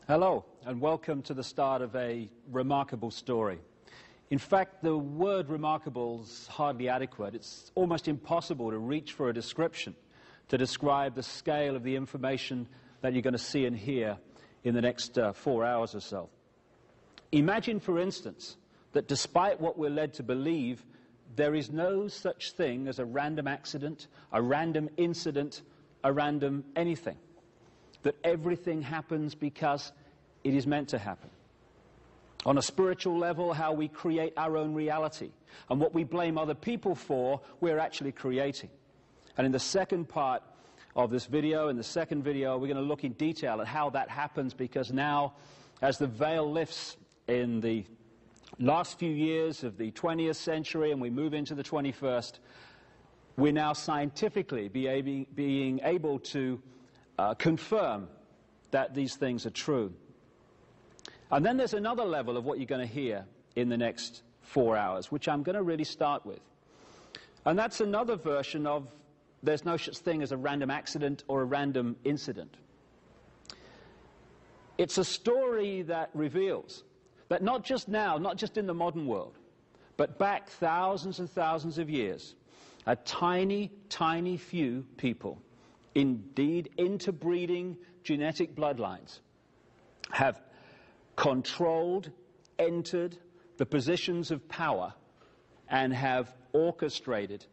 Hello, and welcome to the start of a remarkable story. In fact, the word remarkable is hardly adequate. It's almost impossible to reach for a description to describe the scale of the information that you're going to see and hear in the next 4 hours or so. Imagine, for instance, that despite what we're led to believe, there is no such thing as a random accident, a random incident, a random anything. That everything happens because it is meant to happen. On a spiritual level, how we create our own reality. And what we blame other people for, we're actually creating. And in the second part of this video, in the second video, we're going to look in detail at how that happens, because now, as the veil lifts in the last few years of the 20th century and we move into the 21st, we're now scientifically being able to confirm that these things are true. And then there's another level of what you're going to hear in the next 4 hours, which I'm going to really start with. And that's another version of there's no such thing as a random accident or a random incident. It's a story that reveals that not just now, not just in the modern world, but back thousands and thousands of years, a tiny, tiny few people, indeed interbreeding genetic bloodlines, have controlled, entered the positions of power and have orchestrated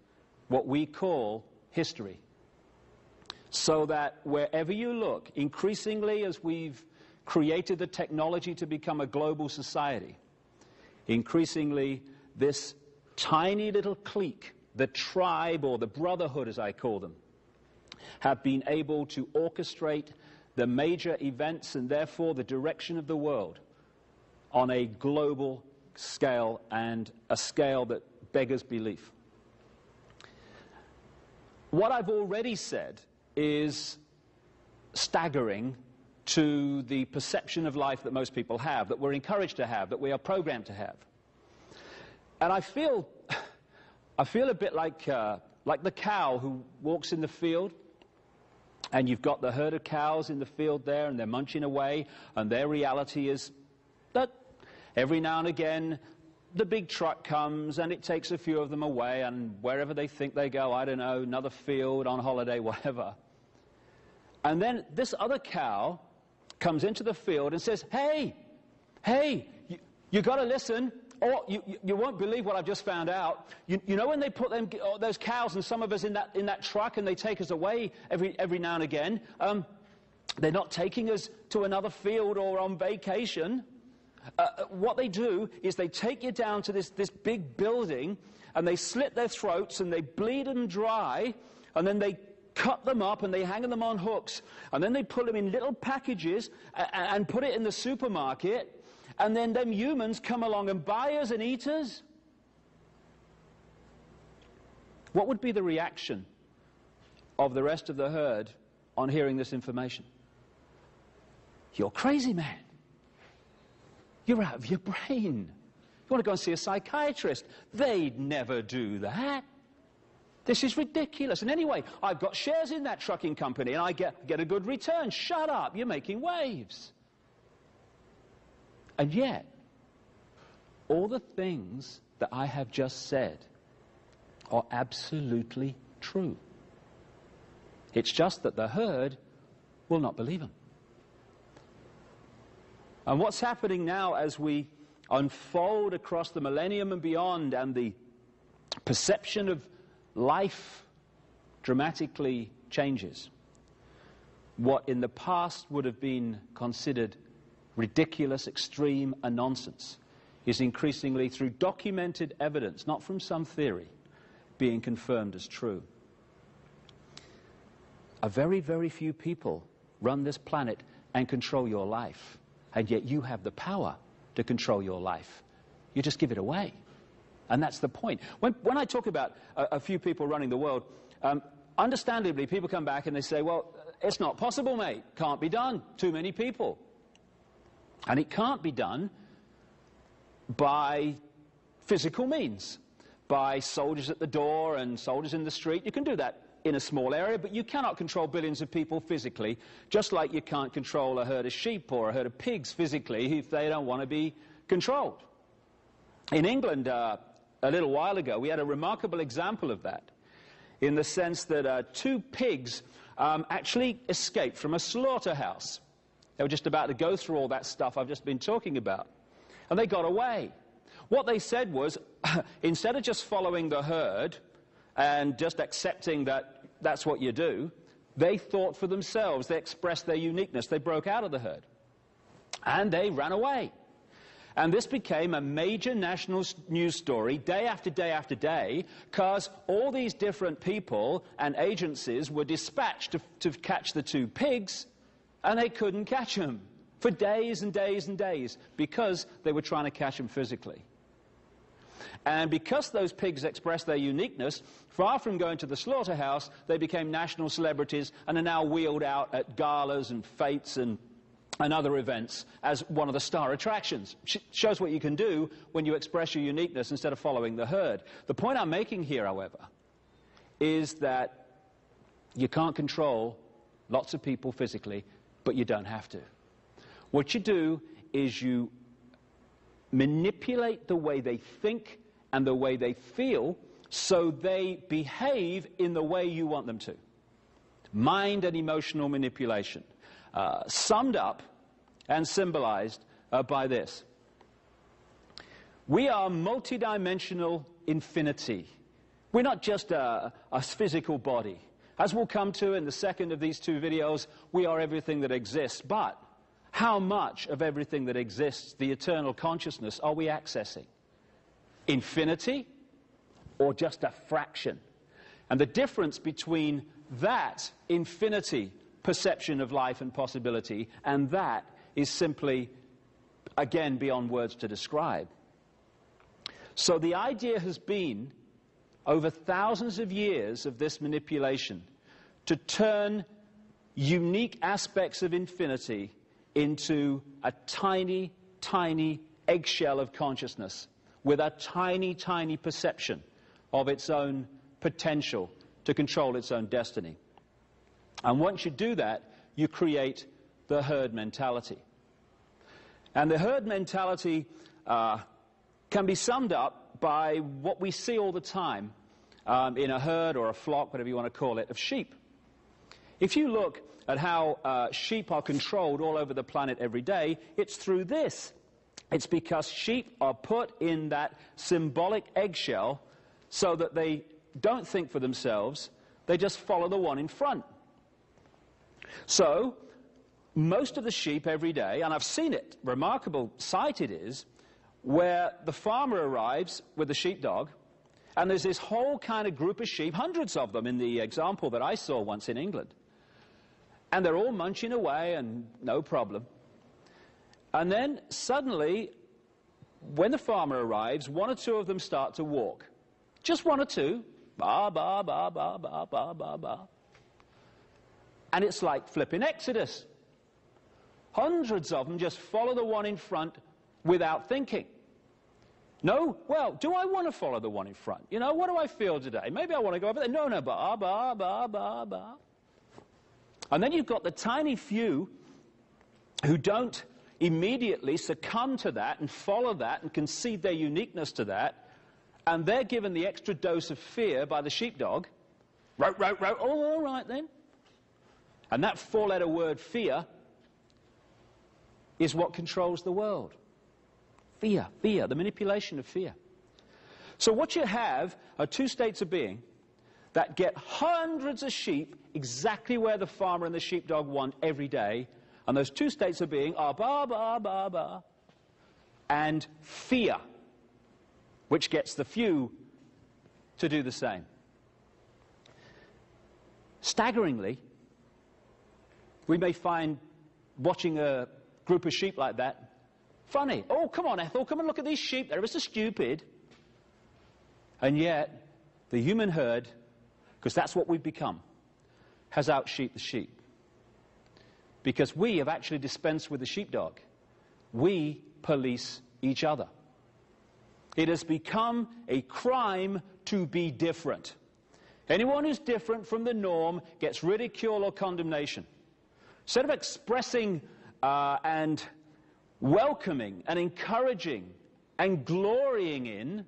what we call history. So that wherever you look, increasingly as we've created the technology to become a global society, increasingly this tiny little clique, the tribe or the brotherhood as I call them, have been able to orchestrate the major events and therefore the direction of the world on a global scale, and a scale that beggars belief. What I've already said is staggering to the perception of life that most people have, that we're encouraged to have, that we are programmed to have. And I feel a bit like the cow who walks in the field, and you've got the herd of cows in the field there, and they're munching away, and their reality is that every now and again the big truck comes and it takes a few of them away, and wherever they think they go, I don't know, another field, on holiday, whatever. And then this other cow comes into the field and says, hey, you got to listen, or you won't believe what I've just found out. You know when they put those cows and some of us in that truck and they take us away every now and again, they're not taking us to another field or on vacation. What they do is they take you down to this big building and they slit their throats and they bleed them dry, and then they cut them up and they hang them on hooks, and then they put them in little packages and put it in the supermarket, and then them humans come along and buy us and eat us. What would be the reaction of the rest of the herd on hearing this information? You're crazy, man. You're out of your brain. You want to go and see a psychiatrist. They'd never do that. This is ridiculous. And anyway, I've got shares in that trucking company and I get a good return. Shut up, you're making waves. And yet, all the things that I have just said are absolutely true. It's just that the herd will not believe them. And what's happening now as we unfold across the millennium and beyond, and the perception of life dramatically changes. What in the past would have been considered ridiculous, extreme, and nonsense is increasingly, through documented evidence, not from some theory, being confirmed as true. A very, very few people run this planet and control your life. And yet you have the power to control your life. You just give it away. And that's the point. When I talk about a few people running the world, understandably people come back and they say, well, it's not possible, mate. Can't be done. Too many people. And it can't be done by physical means, by soldiers at the door and soldiers in the street. You can do that in a small area, but you cannot control billions of people physically, just like you can't control a herd of sheep or a herd of pigs physically if they don't want to be controlled. In England, a little while ago, we had a remarkable example of that, in the sense that 2 pigs actually escaped from a slaughterhouse. They were just about to go through all that stuff I've just been talking about, and they got away. What they said was, instead of just following the herd and just accepting that that's what you do, they thought for themselves. They expressed their uniqueness. They broke out of the herd, and they ran away. And this became a major national news story day after day after day, because all these different people and agencies were dispatched to catch the 2 pigs, and they couldn't catch them for days and days and days, because they were trying to catch them physically. And because those pigs expressed their uniqueness, far from going to the slaughterhouse, they became national celebrities and are now wheeled out at galas and fetes and other events as one of the star attractions. Shows what you can do when you express your uniqueness instead of following the herd. The point I'm making here, however, is that you can't control lots of people physically, but you don't have to. What you do is you manipulate the way they think and the way they feel so they behave in the way you want them to. Mind and emotional manipulation. Summed up and symbolized by this. We are multidimensional infinity. We're not just a physical body. As we'll come to in the second of these 2 videos, we are everything that exists. But how much of everything that exists, the eternal consciousness, are we accessing? Infinity or just a fraction? And the difference between that infinity perception of life and possibility and that is simply, again, beyond words to describe. So the idea has been, over thousands of years of this manipulation, to turn unique aspects of infinity into a tiny, tiny eggshell of consciousness with a tiny, tiny perception of its own potential to control its own destiny. And once you do that, you create the herd mentality. And the herd mentality can be summed up by what we see all the time in a herd or a flock, whatever you want to call it, of sheep. If you look at how sheep are controlled all over the planet every day, it's through this. It's because sheep are put in that symbolic eggshell so that they don't think for themselves, they just follow the one in front. So, most of the sheep every day, and I've seen it, remarkable sight it is, where the farmer arrives with the sheepdog, and there's this whole kind of group of sheep, hundreds of them in the example that I saw once in England. And they're all munching away and no problem. And then suddenly, when the farmer arrives, 1 or 2 of them start to walk. Just 1 or 2. Ba, ba, ba, ba, ba, ba, ba, ba. And it's like flipping Exodus. Hundreds of them just follow the one in front without thinking. No? Well, do I want to follow the one in front? You know, what do I feel today? Maybe I want to go over there. No, ba, ba, ba, ba, ba. And then you've got the tiny few who don't immediately succumb to that and follow that and concede their uniqueness to that, and they're given the extra dose of fear by the sheepdog. Row, row, row. Oh, all right then. And that 4-letter word, fear, is what controls the world. Fear, fear, the manipulation of fear. So what you have are 2 states of being that get hundreds of sheep exactly where the farmer and the sheepdog want every day. And those 2 states of being are ba, ba, ba, ba, and fear, which gets the few to do the same. Staggeringly, we may find watching a group of sheep like that funny. Oh, come on, Ethel, come and look at these sheep. They're ever so stupid. And yet, the human herd, because that's what we've become, has out-sheeped the sheep. Because we have actually dispensed with the sheepdog. We police each other. It has become a crime to be different. Anyone who's different from the norm gets ridicule or condemnation. Instead of expressing and welcoming and encouraging and glorying in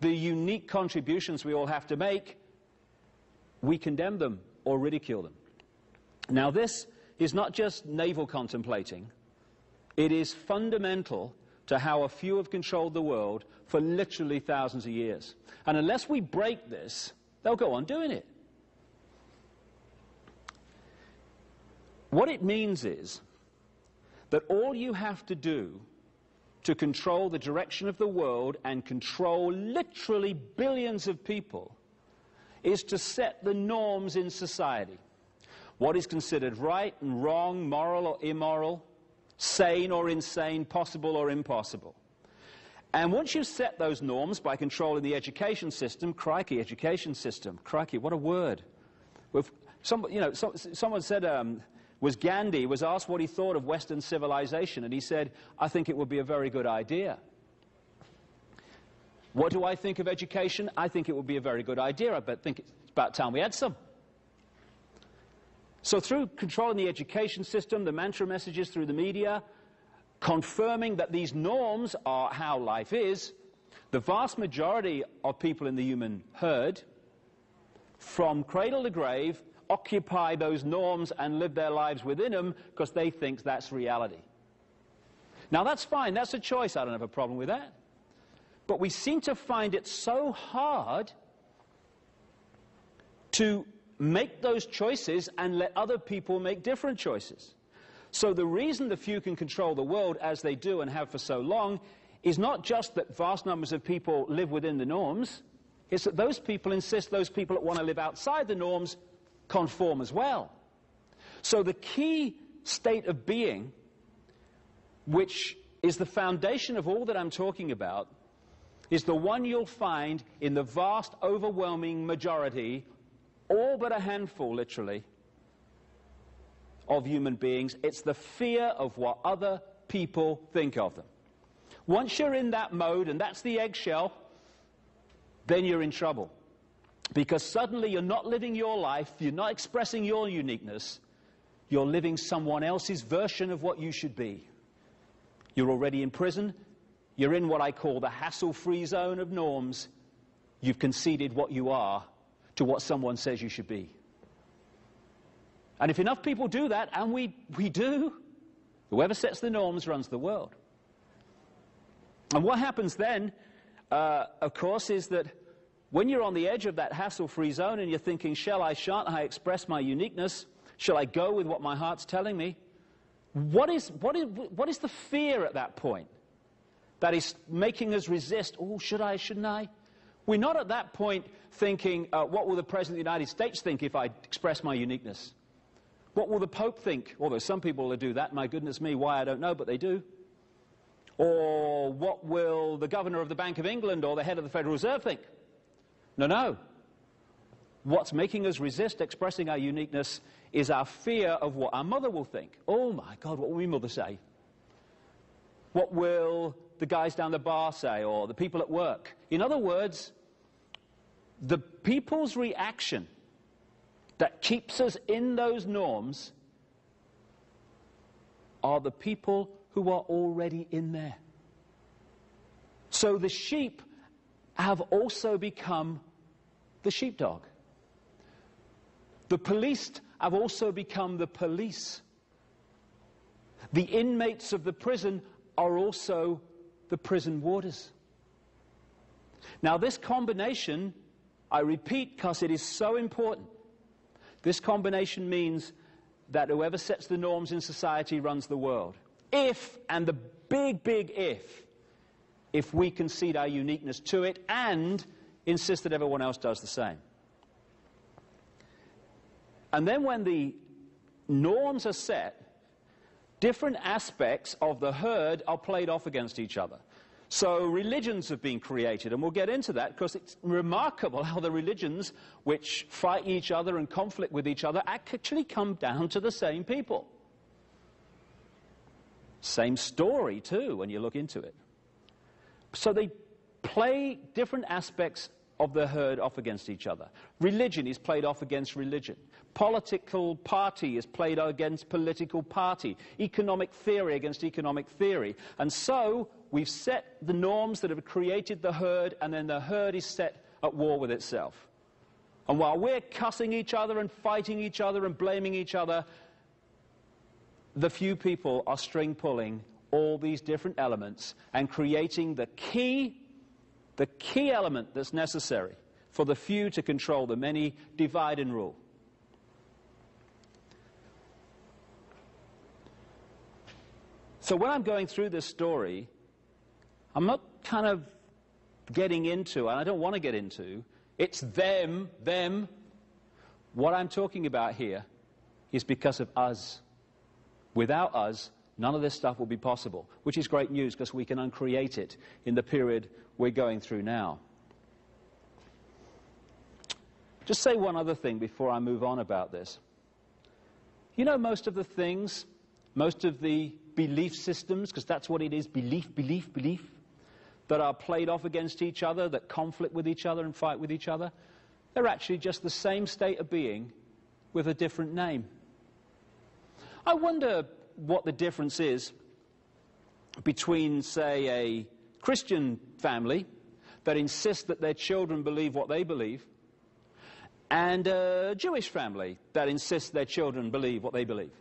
the unique contributions we all have to make, we condemn them or ridicule them. Now, this is not just navel contemplating. It is fundamental to how a few have controlled the world for literally thousands of years. And unless we break this, they'll go on doing it. What it means is that all you have to do to control the direction of the world and control literally billions of people is to set the norms in society. What is considered right and wrong, moral or immoral, sane or insane, possible or impossible. And once you set those norms by controlling the education system, crikey, education system, crikey, what a word. Someone said, was Gandhi, was asked what he thought of Western civilization, and he said, I think it would be a very good idea. What do I think of education? I think it would be a very good idea. I think it's about time we had some. So through controlling the education system, the mantra messages through the media, confirming that these norms are how life is, the vast majority of people in the human herd, from cradle to grave, occupy those norms and live their lives within them because they think that's reality. Now that's fine, that's a choice, I don't have a problem with that. But we seem to find it so hard to make those choices and let other people make different choices. So the reason the few can control the world as they do and have for so long is not just that vast numbers of people live within the norms, it's that those people insist those people that want to live outside the norms conform as well. So the key state of being, which is the foundation of all that I'm talking about, is the one you'll find in the vast, overwhelming majority, all but a handful, literally, of human beings. It's the fear of what other people think of them. Once you're in that mode, and that's the eggshell, then you're in trouble. Because suddenly you're not living your life, you're not expressing your uniqueness, you're living someone else's version of what you should be. You're already in prison, you're in what I call the hassle-free zone of norms. You've conceded what you are to what someone says you should be. And if enough people do that, and we do, whoever sets the norms runs the world. And what happens then, of course, is that when you're on the edge of that hassle-free zone and you're thinking, shall I, shan't I express my uniqueness? Shall I go with what my heart's telling me? What is the fear at that point that is making us resist? Oh, should I, shouldn't I? We're not at that point thinking, what will the President of the United States think if I express my uniqueness? What will the Pope think? Although some people will do that, my goodness me, why I don't know, but they do. Or what will the Governor of the Bank of England or the head of the Federal Reserve think? No, no. What's making us resist expressing our uniqueness is our fear of what our mother will think. Oh my God, what will my mother say? What will the guys down the bar say, or the people at work? In other words, the people's reaction that keeps us in those norms are the people who are already in there. So the sheep have also become the sheepdog. The police have also become the police. The inmates of the prison are also the prison warders. Now this combination, I repeat because it is so important, this combination means that whoever sets the norms in society runs the world. If, and the big, big if we concede our uniqueness to it and insist that everyone else does the same. And then when the norms are set, different aspects of the herd are played off against each other. So religions have been created, and we'll get into that because it's remarkable how the religions which fight each other and conflict with each other actually come down to the same people. Same story too when you look into it. So they play different aspects of the herd off against each other. Religion is played off against religion. Political party is played against political party. Economic theory against economic theory. And so we've set the norms that have created the herd, and then the herd is set at war with itself. And while we're cussing each other and fighting each other and blaming each other, the few people are string pulling all these different elements and creating the key element that's necessary for the few to control the many, divide and rule. So when I'm going through this story, I'm not kind of getting into, and I don't want to get into, it's them. What I'm talking about here is because of us. Without us, none of this stuff will be possible, which is great news because we can uncreate it in the period we're going through now. Just say one other thing before I move on about this. You know, most of the things, most of the belief systems, because that's what it is, belief, that are played off against each other, that conflict with each other and fight with each other, they're actually just the same state of being with a different name. I wonder what the difference is between, say, a Christian family that insists that their children believe what they believe and a Jewish family that insists their children believe what they believe.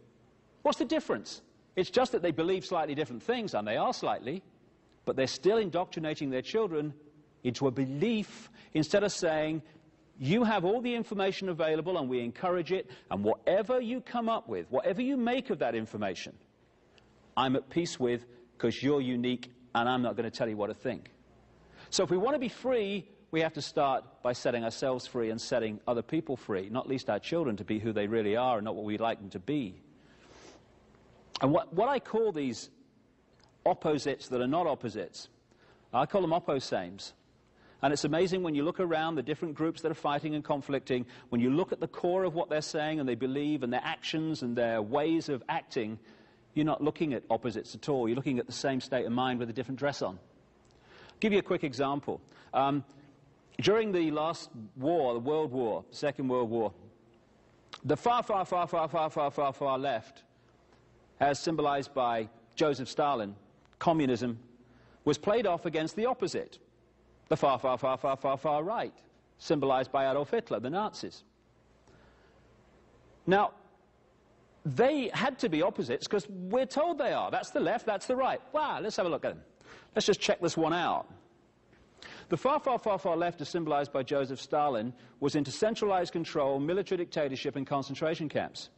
What's the difference? It's just that they believe slightly different things, and they are slightly, but they're still indoctrinating their children into a belief instead of saying, you have all the information available and we encourage it, and whatever you come up with, whatever you make of that information, I'm at peace with because you're unique and I'm not going to tell you what to think. So if we want to be free, we have to start by setting ourselves free and setting other people free, not least our children to be who they really are and not what we'd like them to be. And what I call these opposites that are not opposites, I call them opposames. And it's amazing when you look around the different groups that are fighting and conflicting, when you look at the core of what they're saying and they believe and their actions and their ways of acting, you're not looking at opposites at all. You're looking at the same state of mind with a different dress on. I'll give you a quick example. During the last war, the World War, Second World War, the far left, as symbolized by Joseph Stalin, communism, was played off against the opposite, the far right, symbolized by Adolf Hitler, the Nazis. Now, they had to be opposites because we're told they are. That's the left, that's the right. Wow, let's have a look at them. Let's just check this one out. The far left, as symbolized by Joseph Stalin, was into centralized control, military dictatorship, and concentration camps.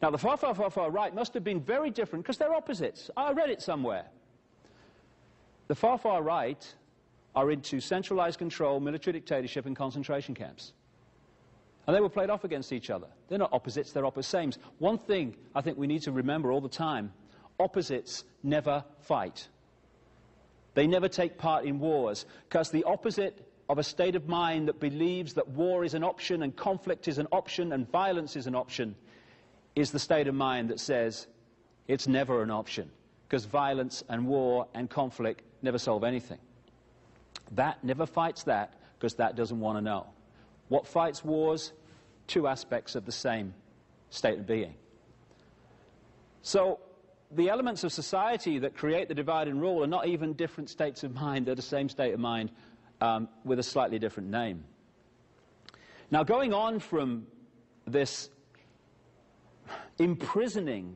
Now, the far right must have been very different because they're opposites. I read it somewhere. The far right are into centralized control, military dictatorship, and concentration camps. And they were played off against each other. They're not opposites, they're opposames. One thing I think we need to remember all the time, opposites never fight. They never take part in wars, because the opposite of a state of mind that believes that war is an option and conflict is an option and violence is an option is the state of mind that says it's never an option, because violence and war and conflict never solve anything. That never fights that, because that doesn't want to know. What fights wars? Two aspects of the same state of being. So the elements of society that create the divide and rule are not even different states of mind. They're the same state of mind with a slightly different name. Now, going on from this imprisoning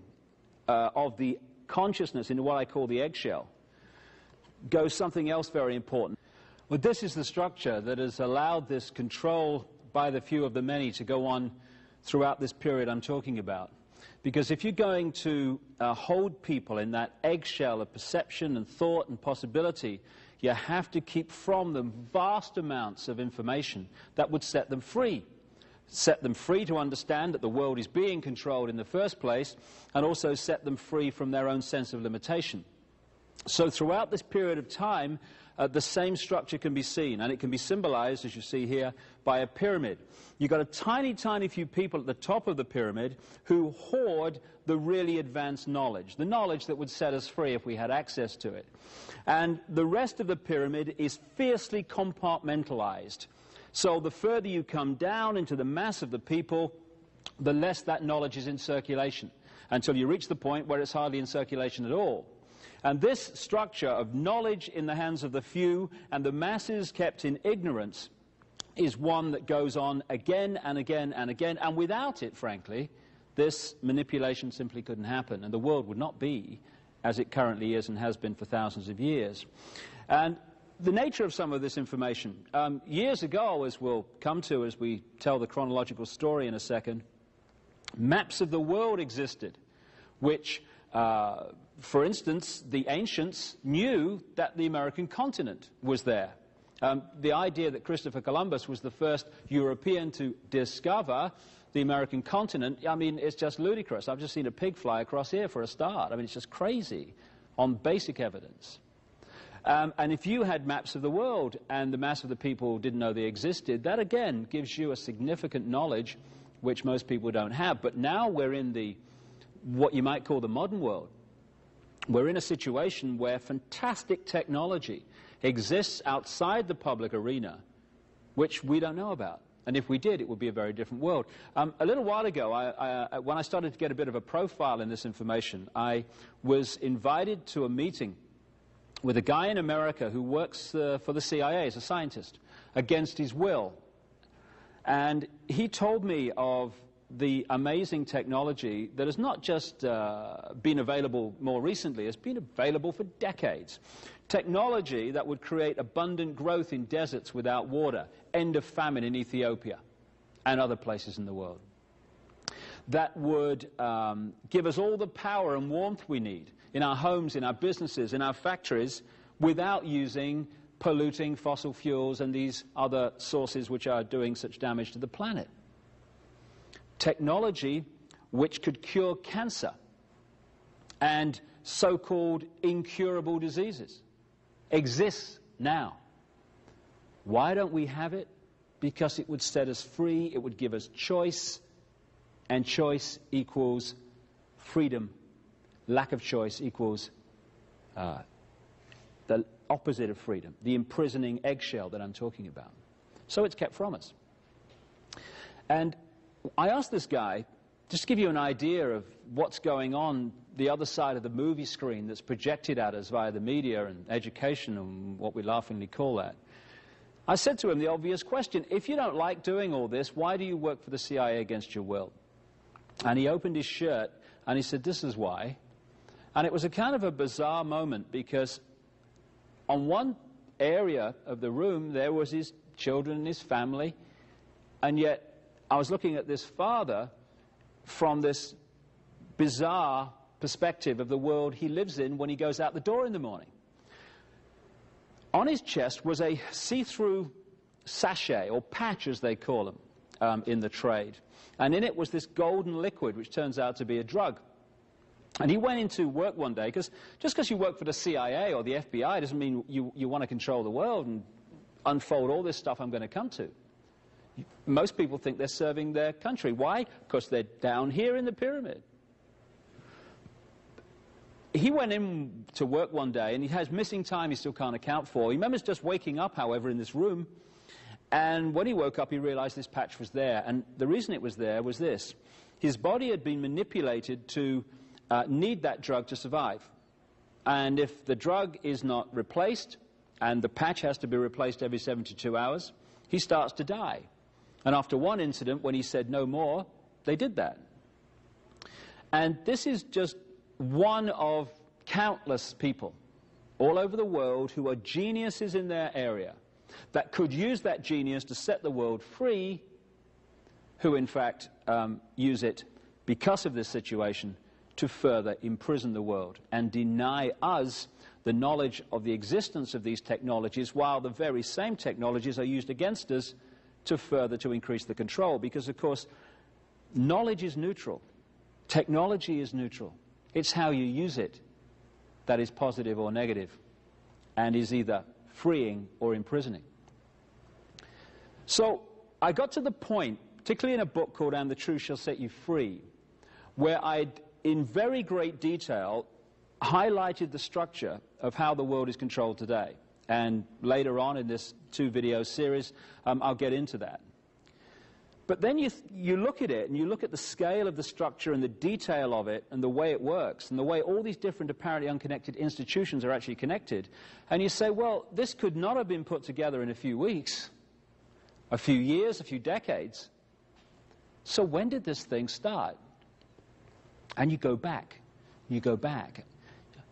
of the consciousness into what I call the eggshell goes something else very important. Well, this is the structure that has allowed this control by the few of the many to go on throughout this period I'm talking about. Because if you're going to hold people in that eggshell of perception and thought and possibility, you have to keep from them vast amounts of information that would set them free. Set them free to understand that the world is being controlled in the first place, and also set them free from their own sense of limitation. So throughout this period of time, the same structure can be seen, and it can be symbolized, as you see here, by a pyramid. You've got a tiny, tiny few people at the top of the pyramid who hoard the really advanced knowledge, the knowledge that would set us free if we had access to it. And the rest of the pyramid is fiercely compartmentalized. So the further you come down into the mass of the people, the less that knowledge is in circulation, until you reach the point where it's hardly in circulation at all. And this structure of knowledge in the hands of the few and the masses kept in ignorance is one that goes on again and again and again, and without it, frankly, this manipulation simply couldn't happen, and the world would not be as it currently is and has been for thousands of years. And the nature of some of this information, years ago, as we'll come to as we tell the chronological story in a second, maps of the world existed, which, for instance, the ancients knew that the American continent was there. The idea that Christopher Columbus was the first European to discover the American continent, I mean, it's just ludicrous. I've just seen a pig fly across here for a start. I mean, it's just crazy on basic evidence. And if you had maps of the world and the mass of the people didn't know they existed, that again gives you a significant knowledge which most people don't have. But now we're in what you might call the modern world. We're in a situation where fantastic technology exists outside the public arena, which we don't know about. And if we did, it would be a very different world. A little while ago, when I started to get a bit of a profile in this information, I was invited to a meeting with a guy in America who works for the CIA as a scientist, against his will. And he told me of the amazing technology that has not just been available more recently, it's been available for decades. Technology that would create abundant growth in deserts without water, end of famine in Ethiopia and other places in the world. That would give us all the power and warmth we need in our homes, in our businesses, in our factories, without using polluting fossil fuels and these other sources which are doing such damage to the planet. Technology which could cure cancer and so-called incurable diseases exists now. Why don't we have it? Because it would set us free, it would give us choice, and choice equals freedom. Lack of choice equals the opposite of freedom, the imprisoning eggshell that I'm talking about. So it's kept from us. And I asked this guy, just to give you an idea of what's going on the other side of the movie screen that's projected at us via the media and education and what we laughingly call that. I said to him the obvious question, if you don't like doing all this, why do you work for the CIA against your will? And he opened his shirt and he said, this is why. And it was a kind of a bizarre moment, because on one area of the room there was his children and his family, and yet I was looking at this father from this bizarre perspective of the world he lives in when he goes out the door in the morning. On his chest was a see-through sachet, or patch as they call them in the trade, and in it was this golden liquid which turns out to be a drug. And he went into work one day, because just because you work for the CIA or the FBI doesn't mean you want to control the world and unfold all this stuff I'm going to come to. Most people think they're serving their country. Why? Because they're down here in the pyramid. He went in to work one day, and he has missing time he still can't account for. He remembers just waking up, however, in this room, and when he woke up, he realized this patch was there. And the reason it was there was this. His body had been manipulated to need that drug to survive. And if the drug is not replaced, and the patch has to be replaced every 72 hours, he starts to die. And after one incident, when he said no more, they did that. And this is just one of countless people all over the world who are geniuses in their area that could use that genius to set the world free, who in fact use it because of this situation to further imprison the world and deny us the knowledge of the existence of these technologies, while the very same technologies are used against us to increase the control. Because, of course, knowledge is neutral. Technology is neutral. It's how you use it that is positive or negative, and is either freeing or imprisoning. So I got to the point, particularly in a book called And the Truth Shall Set You Free, where I'd, in very great detail, highlighted the structure of how the world is controlled today. And later on in this 2-video series, I'll get into that. But then you look at it, and you look at the scale of the structure and the detail of it and the way it works and the way all these different apparently unconnected institutions are actually connected. And you say, well, this could not have been put together in a few weeks, a few years, a few decades. So when did this thing start? And you go back. You go back.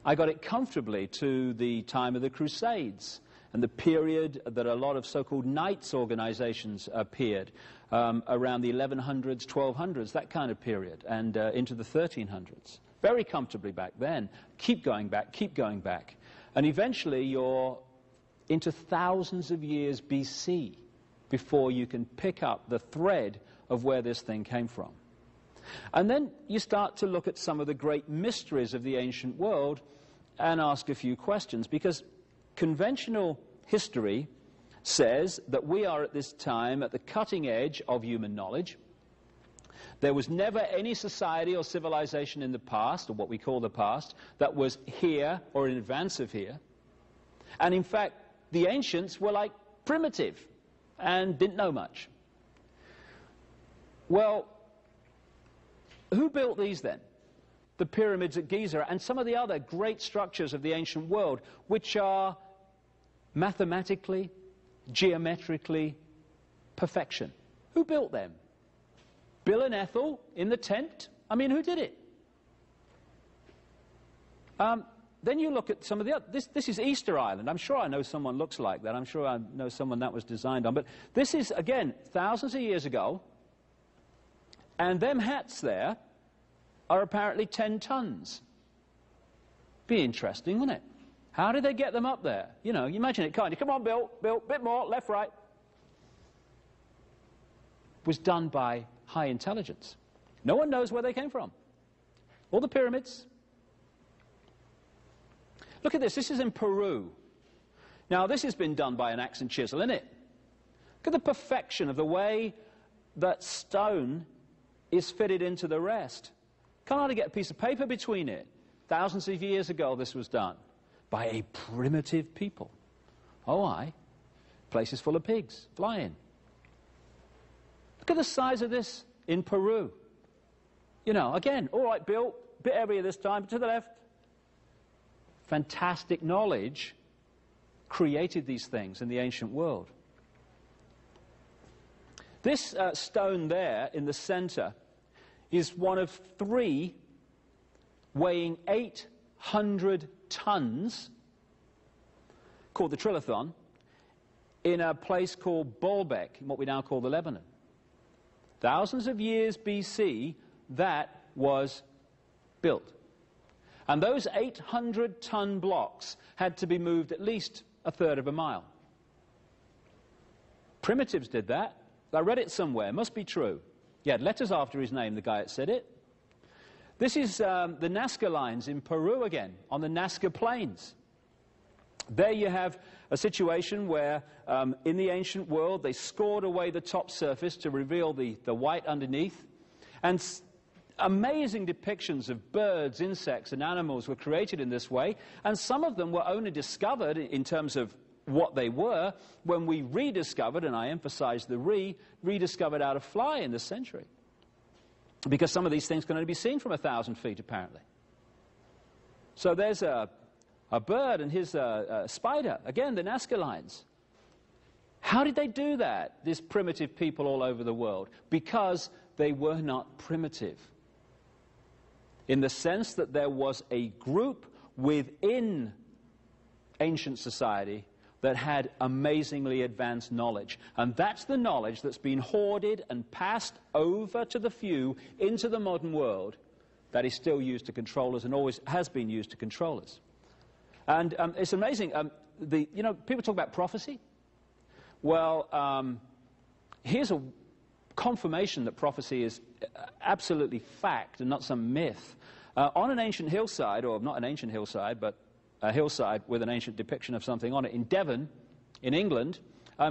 I got it comfortably to the time of the Crusades and the period that a lot of so-called knights organizations appeared, around the 1100s, 1200s, that kind of period, and into the 1300s. Very comfortably back then. Keep going back, keep going back. And eventually you're into thousands of years BC before you can pick up the thread of where this thing came from. And then you start to look at some of the great mysteries of the ancient world and ask a few questions, because conventional history says that we are at this time at the cutting edge of human knowledge. There was never any society or civilization in the past, or what we call the past, that was here or in advance of here. And in fact, the ancients were like primitive and didn't know much. Well, who built these then? The pyramids at Giza and some of the other great structures of the ancient world, which are mathematically, geometrically, perfection. Who built them? Bill and Ethel in the tent? I mean, who did it? Then you look at some of the other... This is Easter Island. I'm sure I know someone looks like that. I'm sure I know someone that was designed on. But this is, again, thousands of years ago. And them hats there are apparently 10 tons. Be interesting, wouldn't it? How did they get them up there? You know, you imagine it, can't you? Come on, Bill, bit more, left, right. It was done by high intelligence. No one knows where they came from. All the pyramids. Look at this. This is in Peru. Now, this has been done by an axe and chisel, isn't it? Look at the perfection of the way that stone is fitted into the rest. Can't hardly get a piece of paper between it. Thousands of years ago this was done by a primitive people. Oh, aye. Places full of pigs flying. Look at the size of this in Peru. You know, again, all right, Bill, bit heavier this time, to the left. Fantastic knowledge created these things in the ancient world. This stone there in the center is one of 3 weighing 800 tons, called the Trilithon, in a place called Baalbek, in what we now call the Lebanon. Thousands of years BC, that was built. And those 800-ton blocks had to be moved at least a third of a mile. Primitives did that. I read it somewhere. Must be true. He had letters after his name, the guy that said it. This is the Nazca lines in Peru again, on the Nazca Plains. There you have a situation where, in the ancient world, they scored away the top surface to reveal the white underneath. And amazing depictions of birds, insects, and animals were created in this way. And some of them were only discovered in terms of what they were when we rediscovered, and I emphasize the rediscovered out of fly in this century. Because some of these things can only be seen from 1,000 feet, apparently. So there's a bird and his spider. Again, the Nazca lines. How did they do that, these primitive people all over the world? Because they were not primitive. In the sense that there was a group within ancient society that had amazingly advanced knowledge. And that's the knowledge that's been hoarded and passed over to the few into the modern world that is still used to control us and always has been used to control us. And it's amazing. You know, people talk about prophecy. Well, here's a confirmation that prophecy is absolutely fact and not some myth. On an ancient hillside, or not an ancient hillside, but a hillside with an ancient depiction of something on it in Devon, in England,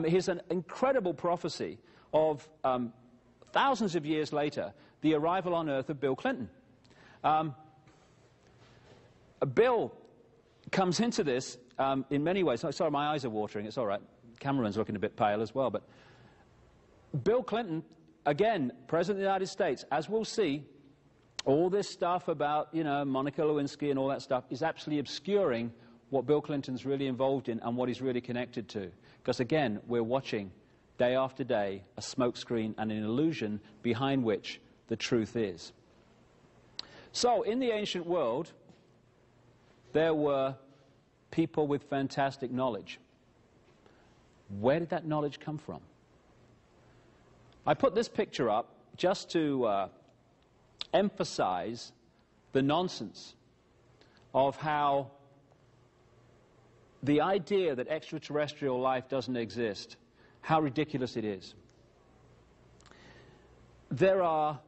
here's an incredible prophecy of thousands of years later, the arrival on Earth of Bill Clinton. Bill comes into this in many ways. Sorry, my eyes are watering. It's all right. Cameraman's looking a bit pale as well. But Bill Clinton, again, President of the United States, as we'll see, all this stuff about, you know, Monica Lewinsky and all that stuff is absolutely obscuring what Bill Clinton's really involved in and what he's really connected to. Because, again, we're watching day after day a smokescreen and an illusion behind which the truth is. So, in the ancient world, there were people with fantastic knowledge. Where did that knowledge come from? I put this picture up just to emphasize the nonsense of how the idea that extraterrestrial life doesn't exist, how ridiculous it is. There are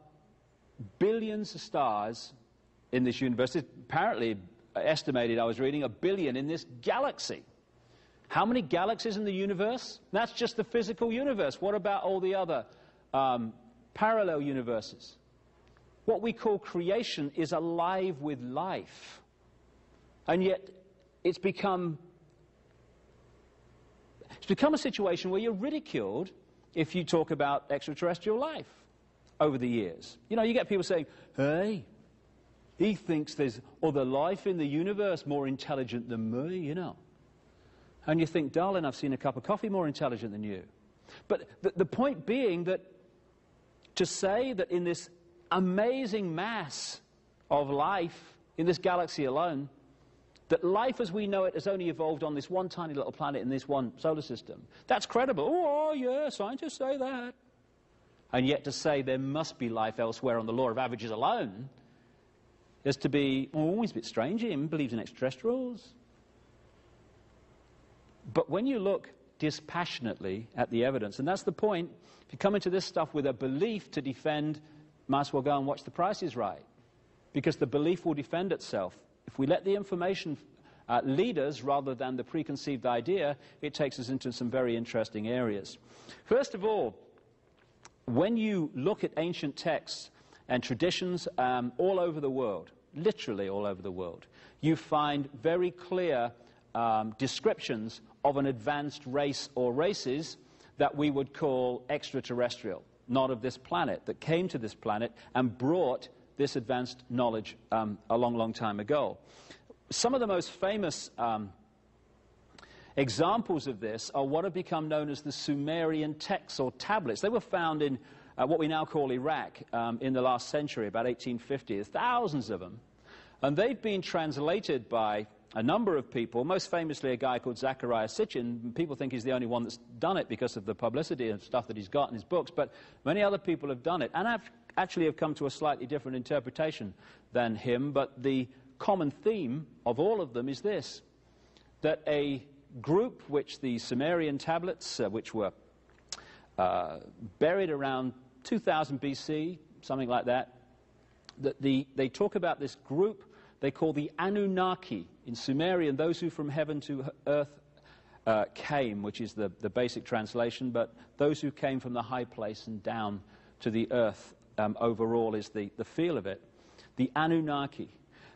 billions of stars in this universe. It's apparently estimated, I was reading, 1 billion in this galaxy. How many galaxies in the universe? That's just the physical universe. What about all the other parallel universes? What we call creation is alive with life. And yet it's become a situation where you're ridiculed if you talk about extraterrestrial life over the years. You know, you get people saying, hey, he thinks there's other life in the universe more intelligent than me, you know. And you think, darling, I've seen a cup of coffee more intelligent than you. But the point being that to say that in this amazing mass of life in this galaxy alone, that life as we know it has only evolved on this one tiny little planet in this one solar system, that's credible. Oh, yeah, scientists say that. And yet to say there must be life elsewhere on the law of averages alone is to be, oh, he's a bit strange, he believes in extraterrestrials. But when you look dispassionately at the evidence, and that's the point, if you come into this stuff with a belief to defend, might as well go and watch The Price is Right, because the belief will defend itself. If we let the information lead us rather than the preconceived idea, it takes us into some very interesting areas. First of all, when you look at ancient texts and traditions all over the world, literally all over the world, you find very clear descriptions of an advanced race or races that we would call extraterrestrial, not of this planet, that came to this planet and brought this advanced knowledge a long, long time ago. Some of the most famous examples of this are what have become known as the Sumerian texts or tablets. They were found in what we now call Iraq in the last century, about 1850. There's thousands of them. And they've been translated by a number of people, most famously a guy called Zecharia Sitchin. People think he's the only one that's done it because of the publicity and stuff that he's got in his books, but many other people have done it, and actually have come to a slightly different interpretation than him. But the common theme of all of them is this, that a group which the Sumerian tablets, which were buried around 2000 BC, something like that, that they talk about this group they call the Anunnaki in Sumerian, those who from heaven to earth came, which is the basic translation, but those who came from the high place and down to the earth overall is the feel of it, the Anunnaki.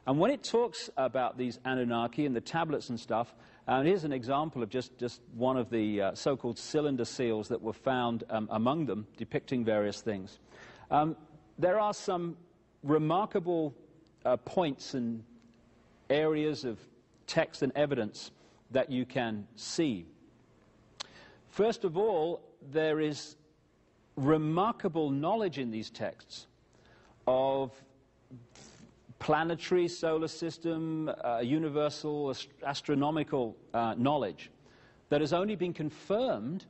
And when it talks about these Anunnaki and the tablets and stuff, and here's an example of just one of the so-called cylinder seals that were found among them, depicting various things. There are some remarkable points and areas of text and evidence that you can see. First of all, there is remarkable knowledge in these texts of planetary, solar system, universal, astronomical knowledge that has only been confirmed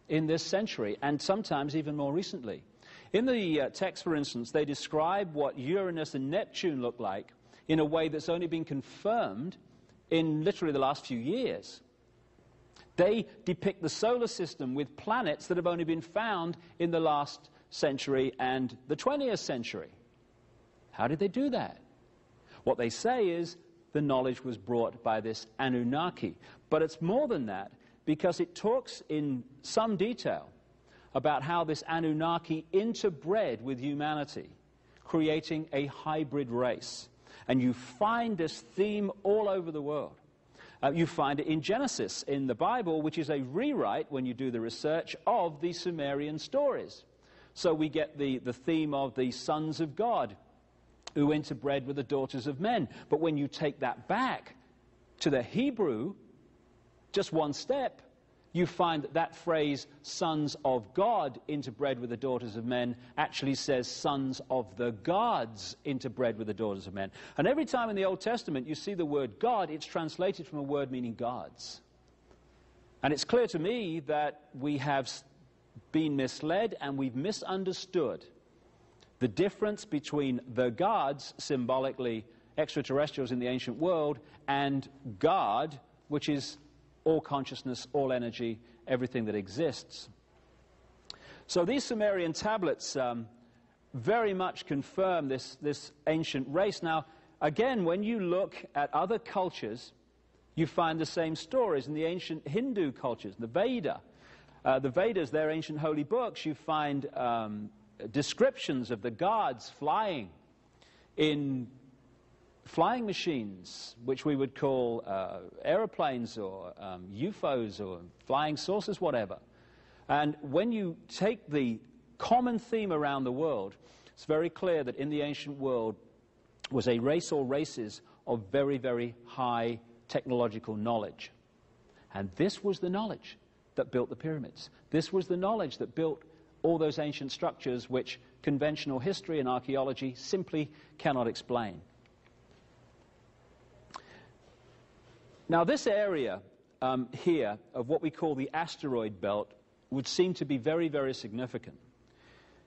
in this century, and sometimes even more recently. In the text, for instance, they describe what Uranus and Neptune look like in a way that's only been confirmed in literally the last few years. They depict the solar system with planets that have only been found in the last century and the 20th century. How did they do that? What they say is the knowledge was brought by this Anunnaki. But it's more than that, because it talks in some detail about how this Anunnaki interbred with humanity, creating a hybrid race. And you find this theme all over the world. You find it in Genesis, in the Bible, which is a rewrite, when you do the research, of the Sumerian stories. So we get the theme of the sons of God who interbred with the daughters of men. But when you take that back to the Hebrew, just one step, you find that that phrase, sons of God interbred with the daughters of men, actually says sons of the gods interbred with the daughters of men. And every time in the Old Testament you see the word God, it's translated from a word meaning gods. And it's clear to me that we have been misled and we've misunderstood the difference between the gods, symbolically extraterrestrials in the ancient world, and God, which is all consciousness, all energy, everything that exists. So these Sumerian tablets very much confirm this ancient race. Now, again, when you look at other cultures, you find the same stories in the ancient Hindu cultures, the Veda. The Vedas, their ancient holy books, you find descriptions of the gods flying in flying machines, which we would call aeroplanes or UFOs or flying saucers, whatever. And when you take the common theme around the world, it's very clear that in the ancient world was a race or races of very, very high technological knowledge. And this was the knowledge that built the pyramids. This was the knowledge that built all those ancient structures which conventional history and archaeology simply cannot explain. Now, this area here of what we call the asteroid belt would seem to be very, very significant.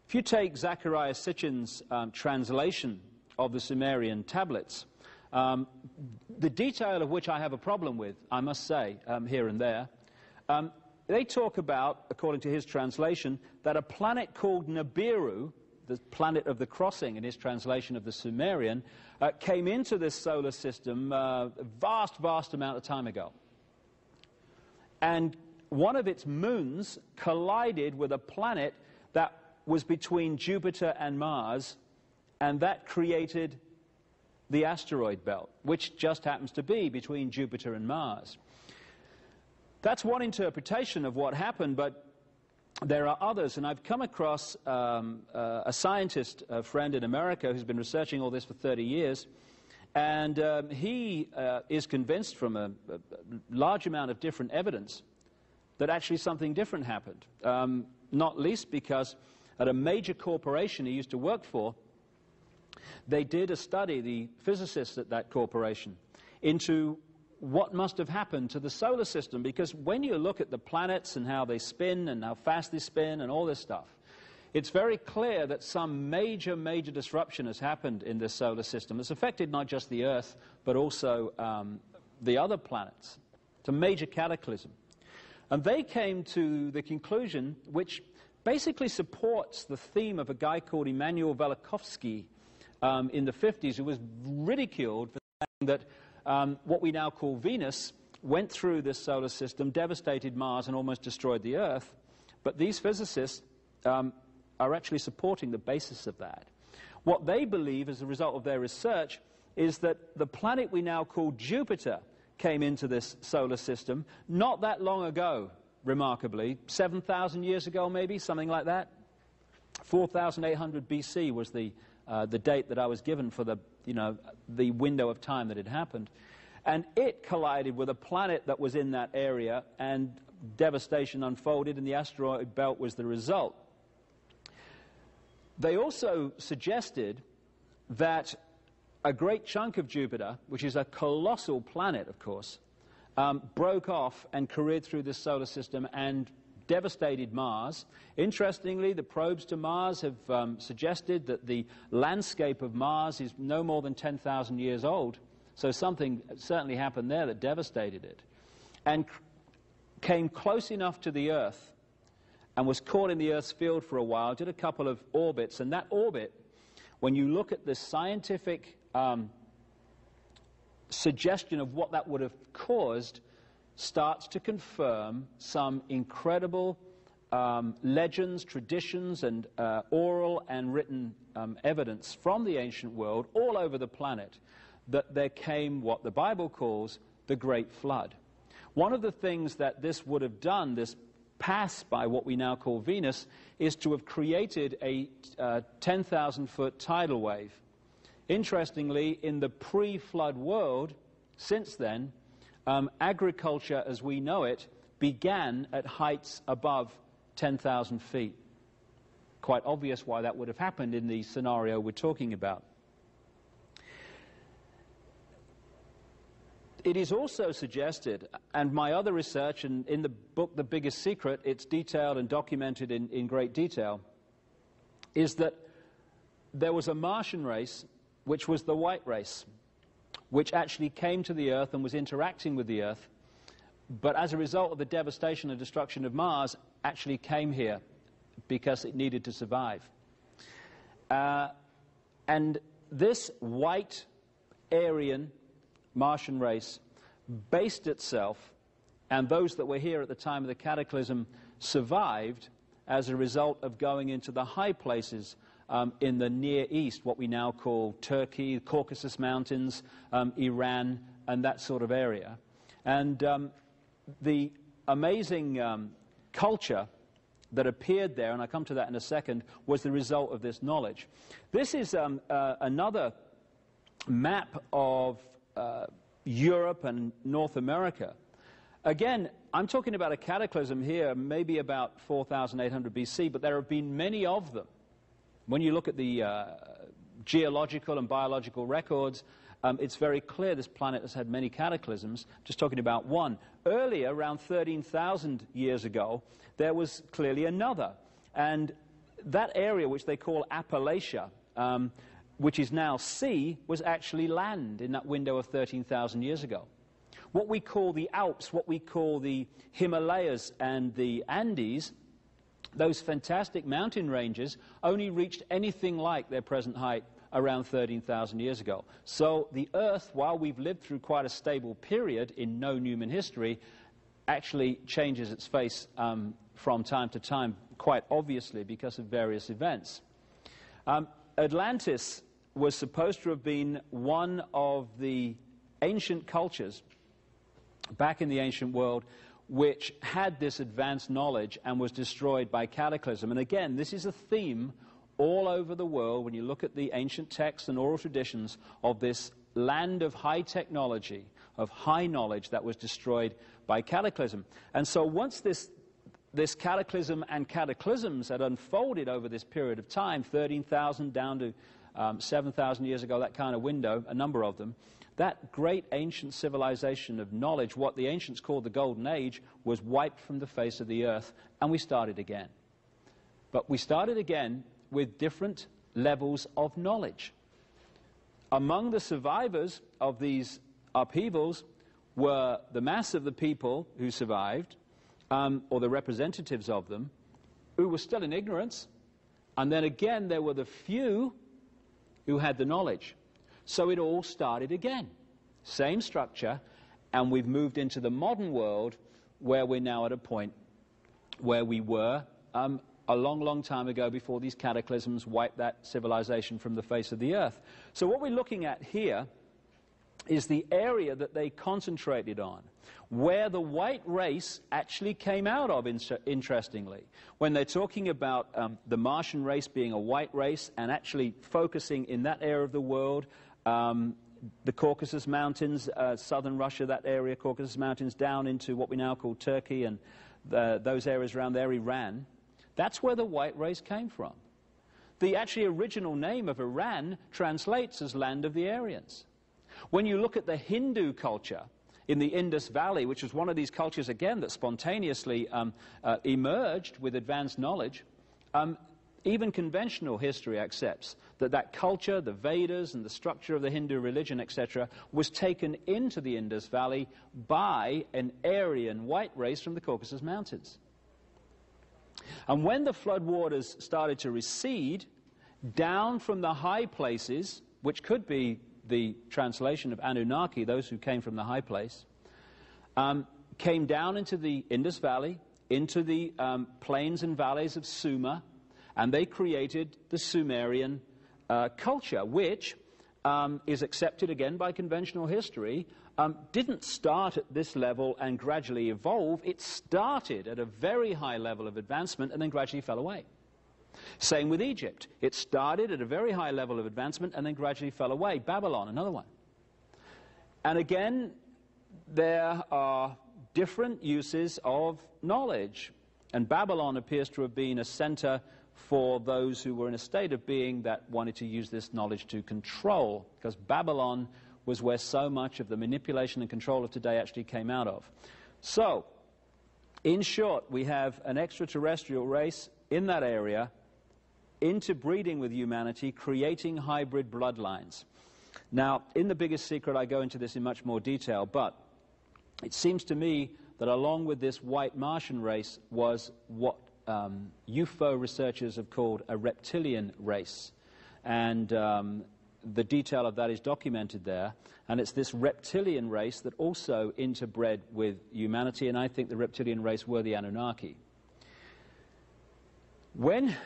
If you take Zecharia Sitchin's translation of the Sumerian tablets, the detail of which I have a problem with, I must say, here and there, they talk about, according to his translation, that a planet called Nibiru, the planet of the crossing in his translation of the Sumerian, came into this solar system a vast, vast amount of time ago. And one of its moons collided with a planet that was between Jupiter and Mars, and that created the asteroid belt, which just happens to be between Jupiter and Mars. That's one interpretation of what happened, but there are others, and I've come across a scientist, a friend in America, who's been researching all this for 30 years, and he is convinced from a large amount of different evidence that actually something different happened, not least because at a major corporation he used to work for, they did a study, the physicists at that corporation, into what must have happened to the solar system, because when you look at the planets and how they spin and how fast they spin and all this stuff, it's very clear that some major, major disruption has happened in this solar system. It's affected not just the Earth, but also the other planets. It's a major cataclysm. And they came to the conclusion, which basically supports the theme of a guy called Immanuel Velikovsky in the 50s, who was ridiculed for saying that what we now call Venus went through this solar system, devastated Mars, and almost destroyed the Earth. But these physicists are actually supporting the basis of that. What they believe, as a result of their research, is that the planet we now call Jupiter came into this solar system not that long ago, remarkably, 7,000 years ago maybe, something like that. 4,800 BC was the date that I was given for the window of time that it happened. And it collided with a planet that was in that area, and devastation unfolded, and the asteroid belt was the result. They also suggested that a great chunk of Jupiter, which is a colossal planet, of course, broke off and careered through this solar system and devastated Mars. Interestingly, the probes to Mars have suggested that the landscape of Mars is no more than 10,000 years old. So something certainly happened there that devastated it. And came close enough to the Earth and was caught in the Earth's field for a while, did a couple of orbits. And that orbit, when you look at the scientific suggestion of what that would have caused, starts to confirm some incredible legends, traditions, and oral and written evidence from the ancient world all over the planet that there came what the Bible calls the Great Flood. One of the things that this would have done, this pass by what we now call Venus, is to have created a 10,000-foot tidal wave. Interestingly, in the pre-flood world, since then, agriculture as we know it began at heights above 10,000 feet. Quite obvious why that would have happened in the scenario we're talking about. It is also suggested, and my other research, and in the book The Biggest Secret, it's detailed and documented in great detail, is that there was a Martian race, which was the white race, which actually came to the Earth and was interacting with the Earth, but as a result of the devastation and destruction of Mars, actually came here because it needed to survive. And this white Aryan Martian race based itself, and those that were here at the time of the cataclysm survived as a result of going into the high places in the Near East, what we now call Turkey, the Caucasus Mountains, Iran, and that sort of area. And the amazing culture that appeared there, and I'll come to that in a second, was the result of this knowledge. This is another map of Europe and North America. Again, I'm talking about a cataclysm here, maybe about 4,800 BC, but there have been many of them. When you look at the geological and biological records, it's very clear this planet has had many cataclysms. Just talking about one. Earlier, around 13,000 years ago, there was clearly another. And that area, which they call Appalachia, which is now sea, was actually land in that window of 13,000 years ago. What we call the Alps, what we call the Himalayas and the Andes, those fantastic mountain ranges only reached anything like their present height around 13,000 years ago. So the Earth, while we've lived through quite a stable period in known human history, actually changes its face from time to time, quite obviously because of various events. Atlantis was supposed to have been one of the ancient cultures back in the ancient world which had this advanced knowledge and was destroyed by cataclysm. And again, this is a theme all over the world when you look at the ancient texts and oral traditions of this land of high technology, of high knowledge that was destroyed by cataclysm. And so once this cataclysm and cataclysms had unfolded over this period of time, 13,000 down to 7,000 years ago, that kind of window, a number of them, that great ancient civilization of knowledge, what the ancients called the Golden Age, was wiped from the face of the earth, and we started again. But we started again with different levels of knowledge. Among the survivors of these upheavals were the mass of the people who survived, or the representatives of them, who were still in ignorance, and then again there were the few who had the knowledge. So it all started again. Same structure, and we've moved into the modern world where we're now at a point where we were a long, long time ago before these cataclysms wiped that civilization from the face of the earth. So what we're looking at here is the area that they concentrated on, where the white race actually came out of, interestingly. When they're talking about the Martian race being a white race and actually focusing in that area of the world, the Caucasus Mountains, southern Russia, that area, Caucasus Mountains, down into what we now call Turkey and those areas around there, Iran, that's where the white race came from. The actually original name of Iran translates as land of the Aryans. When you look at the Hindu culture in the Indus Valley, which was one of these cultures, again, that spontaneously emerged with advanced knowledge, even conventional history accepts that that culture, the Vedas and the structure of the Hindu religion, etc., was taken into the Indus Valley by an Aryan white race from the Caucasus Mountains. And when the floodwaters started to recede, down from the high places, which could be the translation of Anunnaki, those who came from the high place, came down into the Indus Valley, into the plains and valleys of Sumer, and they created the Sumerian culture, which is accepted again by conventional history, didn't start at this level and gradually evolve. It started at a very high level of advancement and then gradually fell away. Same with Egypt. It started at a very high level of advancement and then gradually fell away. Babylon, another one. And again, there are different uses of knowledge. And Babylon appears to have been a center for those who were in a state of being that wanted to use this knowledge to control, because Babylon was where so much of the manipulation and control of today actually came out of. So, in short, we have an extraterrestrial race in that area, interbreeding with humanity, creating hybrid bloodlines. Now, in The Biggest Secret, I go into this in much more detail, but it seems to me that along with this white Martian race was what UFO researchers have called a reptilian race. And the detail of that is documented there. And it's this reptilian race that also interbred with humanity, and I think the reptilian race were the Anunnaki. When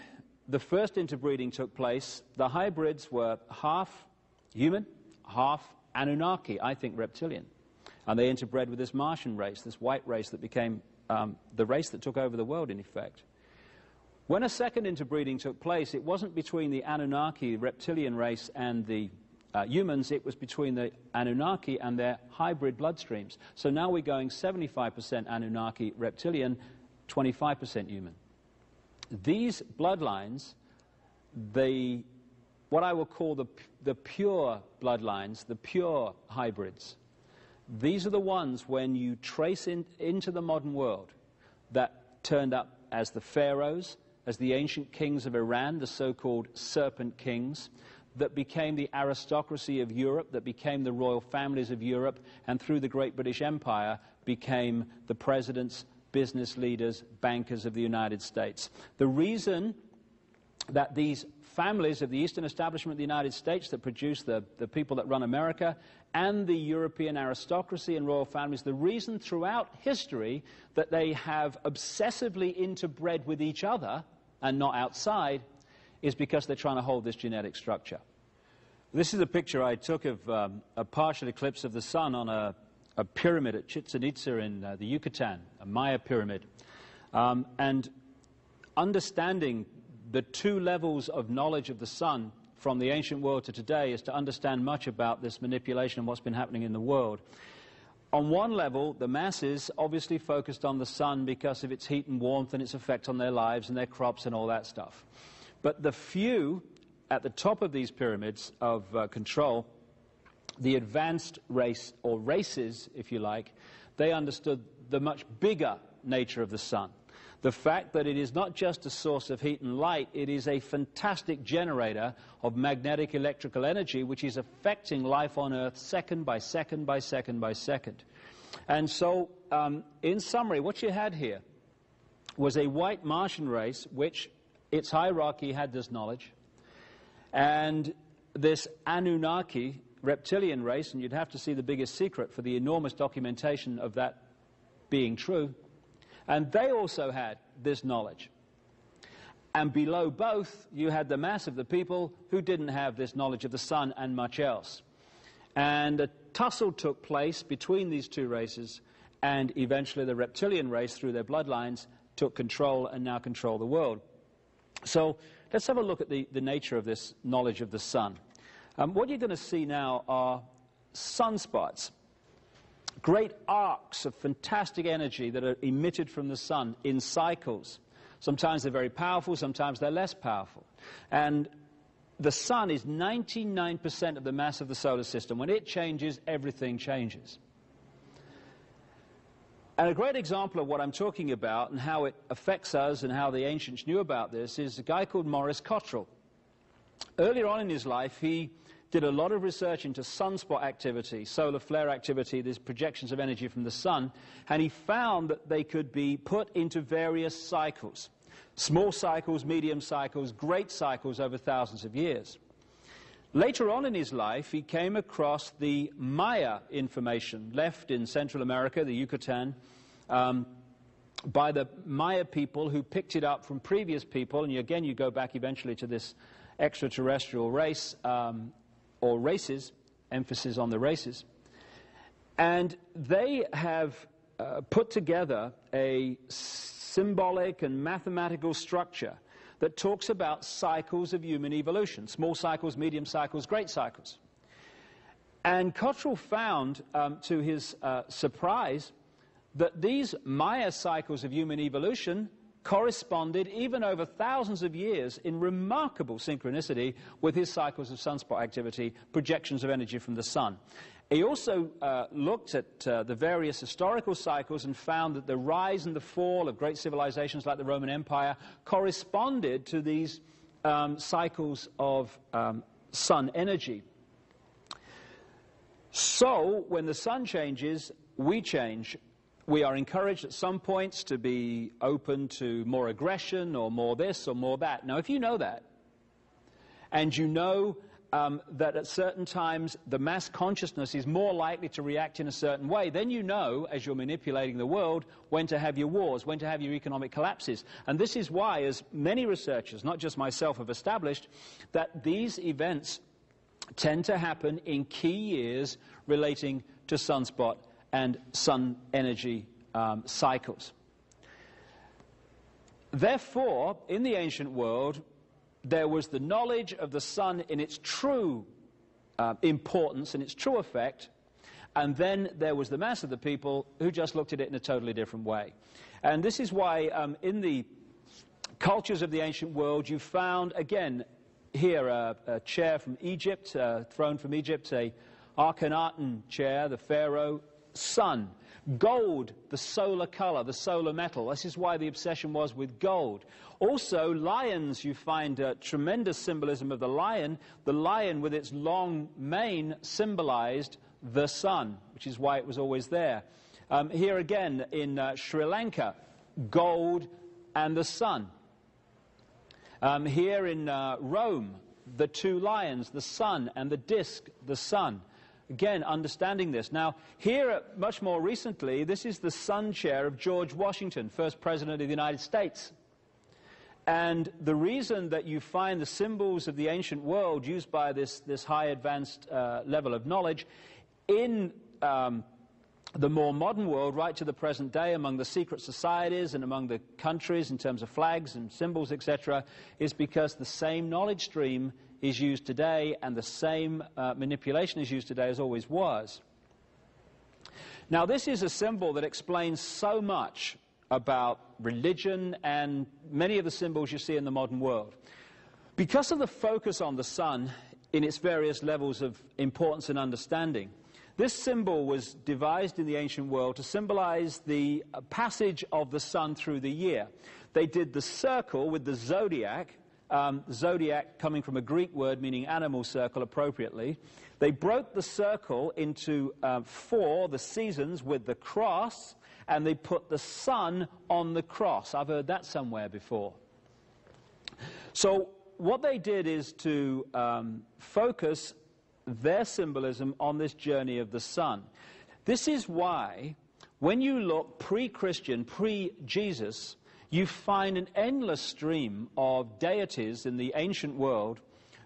the first interbreeding took place, the hybrids were half human, half Anunnaki, I think reptilian. And they interbred with this Martian race, this white race that became the race that took over the world, in effect. When a second interbreeding took place, it wasn't between the Anunnaki, reptilian race, and the humans. It was between the Anunnaki and their hybrid bloodstreams. So now we're going 75% Anunnaki, reptilian, 25% human. These bloodlines, what I will call the pure bloodlines, the pure hybrids, these are the ones, when you trace into the modern world, that turned up as the pharaohs, as the ancient kings of Iran, the so-called serpent kings, that became the aristocracy of Europe, that became the royal families of Europe, and through the Great British Empire became the presidents, business leaders, bankers of the United States. The reason that these families of the Eastern establishment of the United States that produce the people that run America and the European aristocracy and royal families, the reason throughout history that they have obsessively interbred with each other and not outside is because they're trying to hold this genetic structure. This is a picture I took of a partial eclipse of the sun on a pyramid at Chichen Itza in the Yucatan, a Maya pyramid. And understanding the two levels of knowledge of the sun from the ancient world to today is to understand much about this manipulation and what's been happening in the world. On one level, the masses obviously focused on the sun because of its heat and warmth and its effect on their lives and their crops and all that stuff. But the few at the top of these pyramids of control, the advanced race, or races, if you like, they understood the much bigger nature of the sun. The fact that it is not just a source of heat and light, it is a fantastic generator of magnetic electrical energy which is affecting life on Earth second by second by second by second. And so, in summary, what you had here was a white Martian race which its hierarchy had this knowledge, and this Anunnaki reptilian race, and you'd have to see The Biggest Secret for the enormous documentation of that being true. And they also had this knowledge. And below both, you had the mass of the people who didn't have this knowledge of the sun and much else. And a tussle took place between these two races, and eventually the reptilian race, through their bloodlines, took control and now control the world. So let's have a look at the nature of this knowledge of the sun. What you're going to see now are sunspots. Great arcs of fantastic energy that are emitted from the sun in cycles. Sometimes they're very powerful, sometimes they're less powerful. And the sun is 99% of the mass of the solar system. When it changes, everything changes. And a great example of what I'm talking about and how it affects us and how the ancients knew about this is a guy called Maurice Cottrell. Earlier on in his life, he did a lot of research into sunspot activity, solar flare activity, these projections of energy from the sun, and he found that they could be put into various cycles. Small cycles, medium cycles, great cycles over thousands of years. Later on in his life, he came across the Maya information left in Central America, the Yucatan, by the Maya people who picked it up from previous people, and again you go back eventually to this extraterrestrial race, or races, emphasis on the races. And they have put together a symbolic and mathematical structure that talks about cycles of human evolution, small cycles, medium cycles, great cycles. And Cottrell found, to his surprise, that these Maya cycles of human evolution corresponded, even over thousands of years, in remarkable synchronicity with his cycles of sunspot activity, projections of energy from the sun. He also looked at the various historical cycles and found that the rise and the fall of great civilizations like the Roman Empire corresponded to these cycles of sun energy. So, when the sun changes, we change. We are encouraged at some points to be open to more aggression or more this or more that. Now, if you know that, and you know that at certain times the mass consciousness is more likely to react in a certain way, then you know, as you're manipulating the world, when to have your wars, when to have your economic collapses. And this is why, as many researchers, not just myself, have established, that these events tend to happen in key years relating to sunspot and sun energy cycles. Therefore, in the ancient world, there was the knowledge of the sun in its true importance and its true effect, and then there was the mass of the people who just looked at it in a totally different way. And this is why in the cultures of the ancient world you found, again, here a chair from Egypt, a throne from Egypt, a Akhenaten chair, the pharaoh, sun. Gold, the solar color, the solar metal. This is why the obsession was with gold. Also, lions, you find tremendous symbolism of the lion. The lion with its long mane symbolized the sun, which is why it was always there. Here again in Sri Lanka, gold and the sun. Here in Rome, the two lions, the sun, and the disc, the sun. Again, understanding this. Now, here, much more recently, this is the sun chair of George Washington, first president of the United States. And the reason that you find the symbols of the ancient world used by this high advanced level of knowledge in the more modern world, right to the present day, among the secret societies and among the countries in terms of flags and symbols, etc., is because the same knowledge stream is used today and the same manipulation is used today as always was. Now, this is a symbol that explains so much about religion and many of the symbols you see in the modern world. Because of the focus on the sun in its various levels of importance and understanding, this symbol was devised in the ancient world to symbolize the passage of the sun through the year. They did the circle with the zodiac, zodiac coming from a Greek word meaning animal circle appropriately. They broke the circle into 4, the seasons, with the cross, and they put the sun on the cross. I've heard that somewhere before. So what they did is to focus their symbolism on this journey of the sun. This is why, when you look pre-Christian, pre-Jesus, you find an endless stream of deities in the ancient world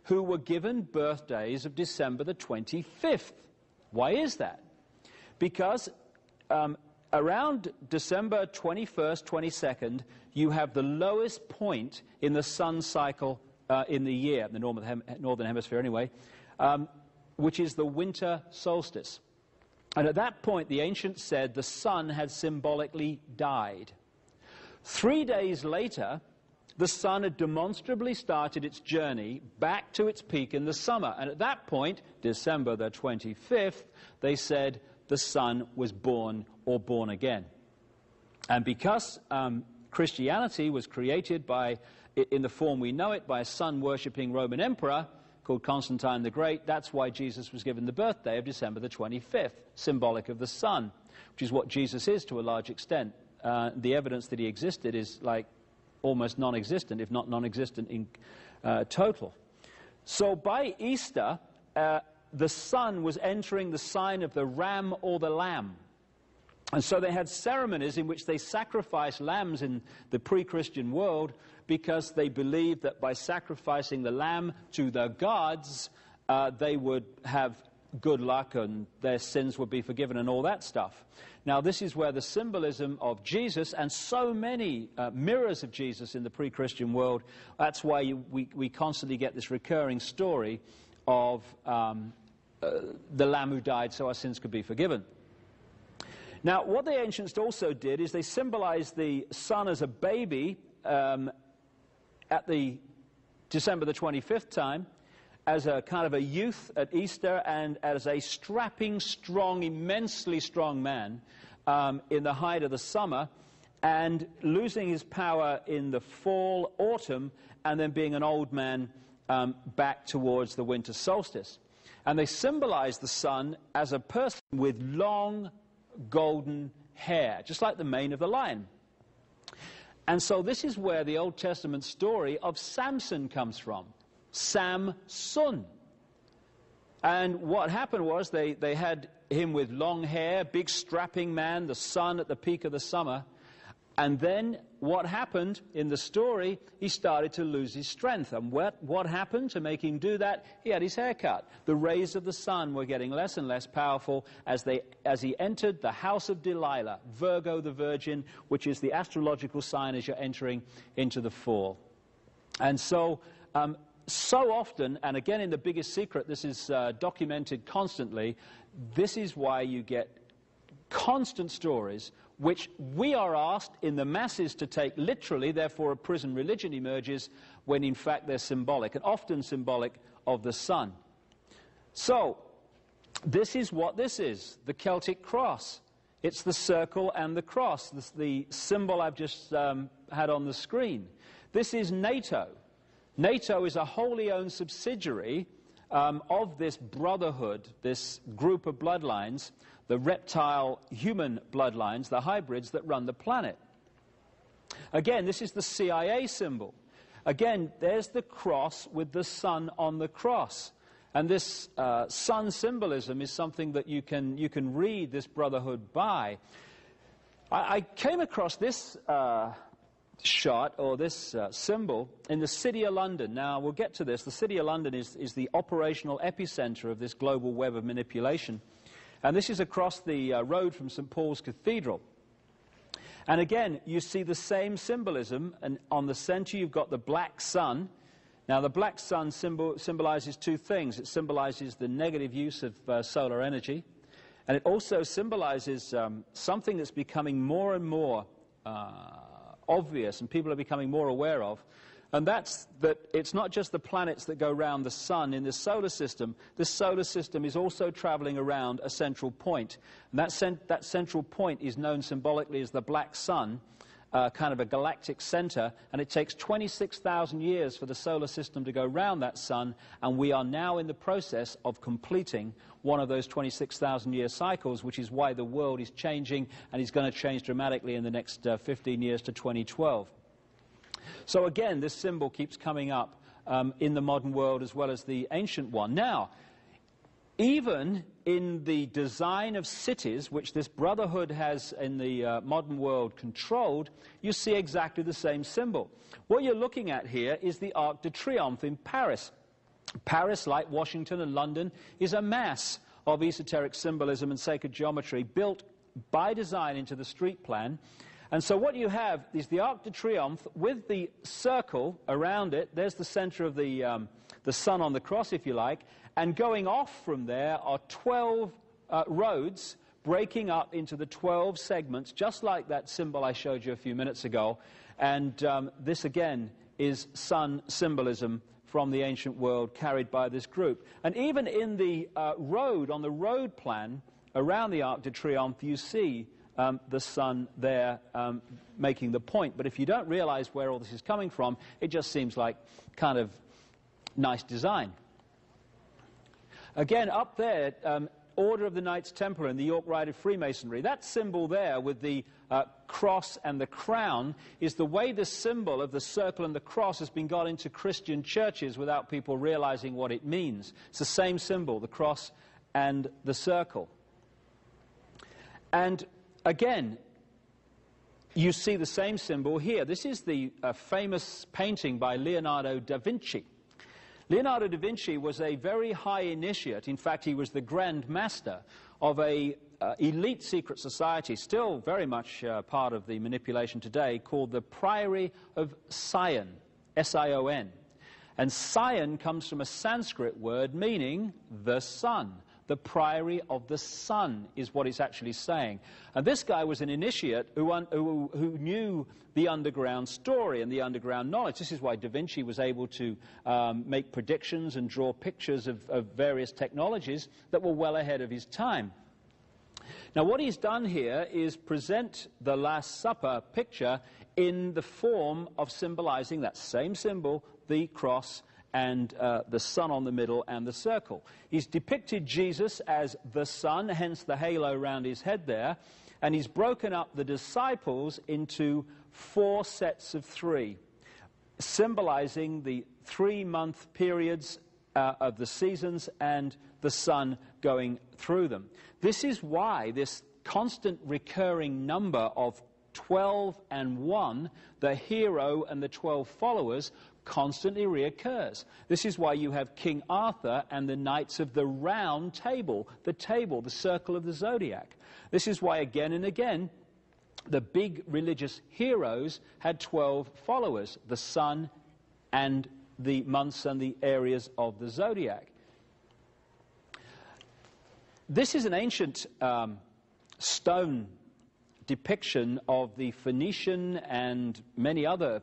who were given birthdays of December the 25th. Why is that? Because around December 21st, 22nd, you have the lowest point in the sun cycle in the year, in the northern hemisphere anyway, which is the winter solstice. And at that point, the ancients said the sun had symbolically died. 3 days later, the sun had demonstrably started its journey back to its peak in the summer. And at that point, December the 25th, they said the sun was born or born again. And because Christianity was created in the form we know it by a sun-worshipping Roman emperor called Constantine the Great, that's why Jesus was given the birthday of December the 25th, symbolic of the sun, which is what Jesus is to a large extent. The evidence that he existed is like almost non-existent, if not non-existent in total. So by Easter, the sun was entering the sign of the ram or the lamb. And so they had ceremonies in which they sacrificed lambs in the pre-Christian world because they believed that by sacrificing the lamb to the gods, they would have good luck and their sins would be forgiven and all that stuff. Now, this is where the symbolism of Jesus and so many mirrors of Jesus in the pre-Christian world, that's why we constantly get this recurring story of the Lamb who died so our sins could be forgiven. Now, what the ancients also did is they symbolized the Son as a baby at the December the 25th time, as a kind of a youth at Easter, and as a strapping, strong, immensely strong man in the height of the summer, and losing his power in the fall, autumn, and then being an old man back towards the winter solstice. And they symbolized the Son as a person with long, golden hair, just like the mane of the lion. And so this is where the Old Testament story of Samson comes from. Samson. And what happened was they had him with long hair, big strapping man, the sun at the peak of the summer. And then what happened in the story, he started to lose his strength. And what happened to make him do that? He had his hair cut. The rays of the sun were getting less and less powerful as he entered the house of Delilah, Virgo the Virgin, which is the astrological sign as you're entering into the fall. And so often, and again in The Biggest Secret, this is documented constantly, this is why you get constant stories which we are asked in the masses to take literally, therefore a prison religion emerges, when in fact they're symbolic, and often symbolic of the sun. So, this is what this is, the Celtic cross. It's the circle and the cross, the symbol I've just had on the screen. This is NATO. NATO is a wholly owned subsidiary of this brotherhood, this group of bloodlines, the reptile-human bloodlines, the hybrids that run the planet. Again, this is the CIA symbol. Again, there's the cross with the sun on the cross. And this sun symbolism is something that you can read this brotherhood by. I came across this shot, or this symbol, in the City of London. Now, we'll get to this. The City of London is the operational epicenter of this global web of manipulation. And this is across the road from St. Paul's Cathedral. And again, you see the same symbolism, and on the center you've got the black sun. Now, the black sun symbolizes two things. It symbolizes the negative use of solar energy, and it also symbolizes something that's becoming more and more obvious and people are becoming more aware of, and that's that it's not just the planets that go around the sun in this solar system. This solar system is also traveling around a central point, and that central point is known symbolically as the black sun, kind of a galactic center, and it takes 26,000 years for the solar system to go round that sun, and we are now in the process of completing one of those 26,000 year cycles, which is why the world is changing, and is going to change dramatically in the next 15 years to 2012. So again, this symbol keeps coming up in the modern world as well as the ancient one. Now, even in the design of cities, which this brotherhood has in the modern world controlled, you see exactly the same symbol. What you're looking at here is the Arc de Triomphe in Paris. Paris, like Washington and London, is a mass of esoteric symbolism and sacred geometry built by design into the street plan. And so what you have is the Arc de Triomphe with the circle around it. There's the center of the sun on the cross, if you like. And going off from there are 12 roads breaking up into the 12 segments, just like that symbol I showed you a few minutes ago. And this, again, is sun symbolism from the ancient world carried by this group. And even in the road, on the road plan around the Arc de Triomphe, you see the sun there making the point. But if you don't realize where all this is coming from, it just seems like kind of nice design. Again, up there, Order of the Knights Templar in the York Rite of Freemasonry. That symbol there with the cross and the crown is the way the symbol of the circle and the cross has been got into Christian churches without people realizing what it means. It's the same symbol, the cross and the circle. And again, you see the same symbol here. This is the famous painting by Leonardo da Vinci. Leonardo da Vinci was a very high initiate. In fact, he was the Grand Master of a elite secret society, still very much part of the manipulation today, called the Priory of Sion, S-I-O-N. And Sion comes from a Sanskrit word meaning the sun. The Priory of the Sun is what it's actually saying. And this guy was an initiate who knew the underground story and the underground knowledge. This is why Da Vinci was able to make predictions and draw pictures of various technologies that were well ahead of his time. Now, what he's done here is present the Last Supper picture in the form of symbolizing that same symbol, the cross, and the sun on the middle and the circle. He's depicted Jesus as the sun, hence the halo around his head there, and he's broken up the disciples into 4 sets of 3, symbolizing the 3-month periods of the seasons and the sun going through them. This is why this constant recurring number of 12 and 1, the hero and the 12 followers, constantly reoccurs. This is why you have King Arthur and the Knights of the Round Table, the circle of the zodiac. This is why again and again the big religious heroes had 12 followers, the sun and the months and the areas of the zodiac. This is an ancient stone depiction of the Phoenician and many other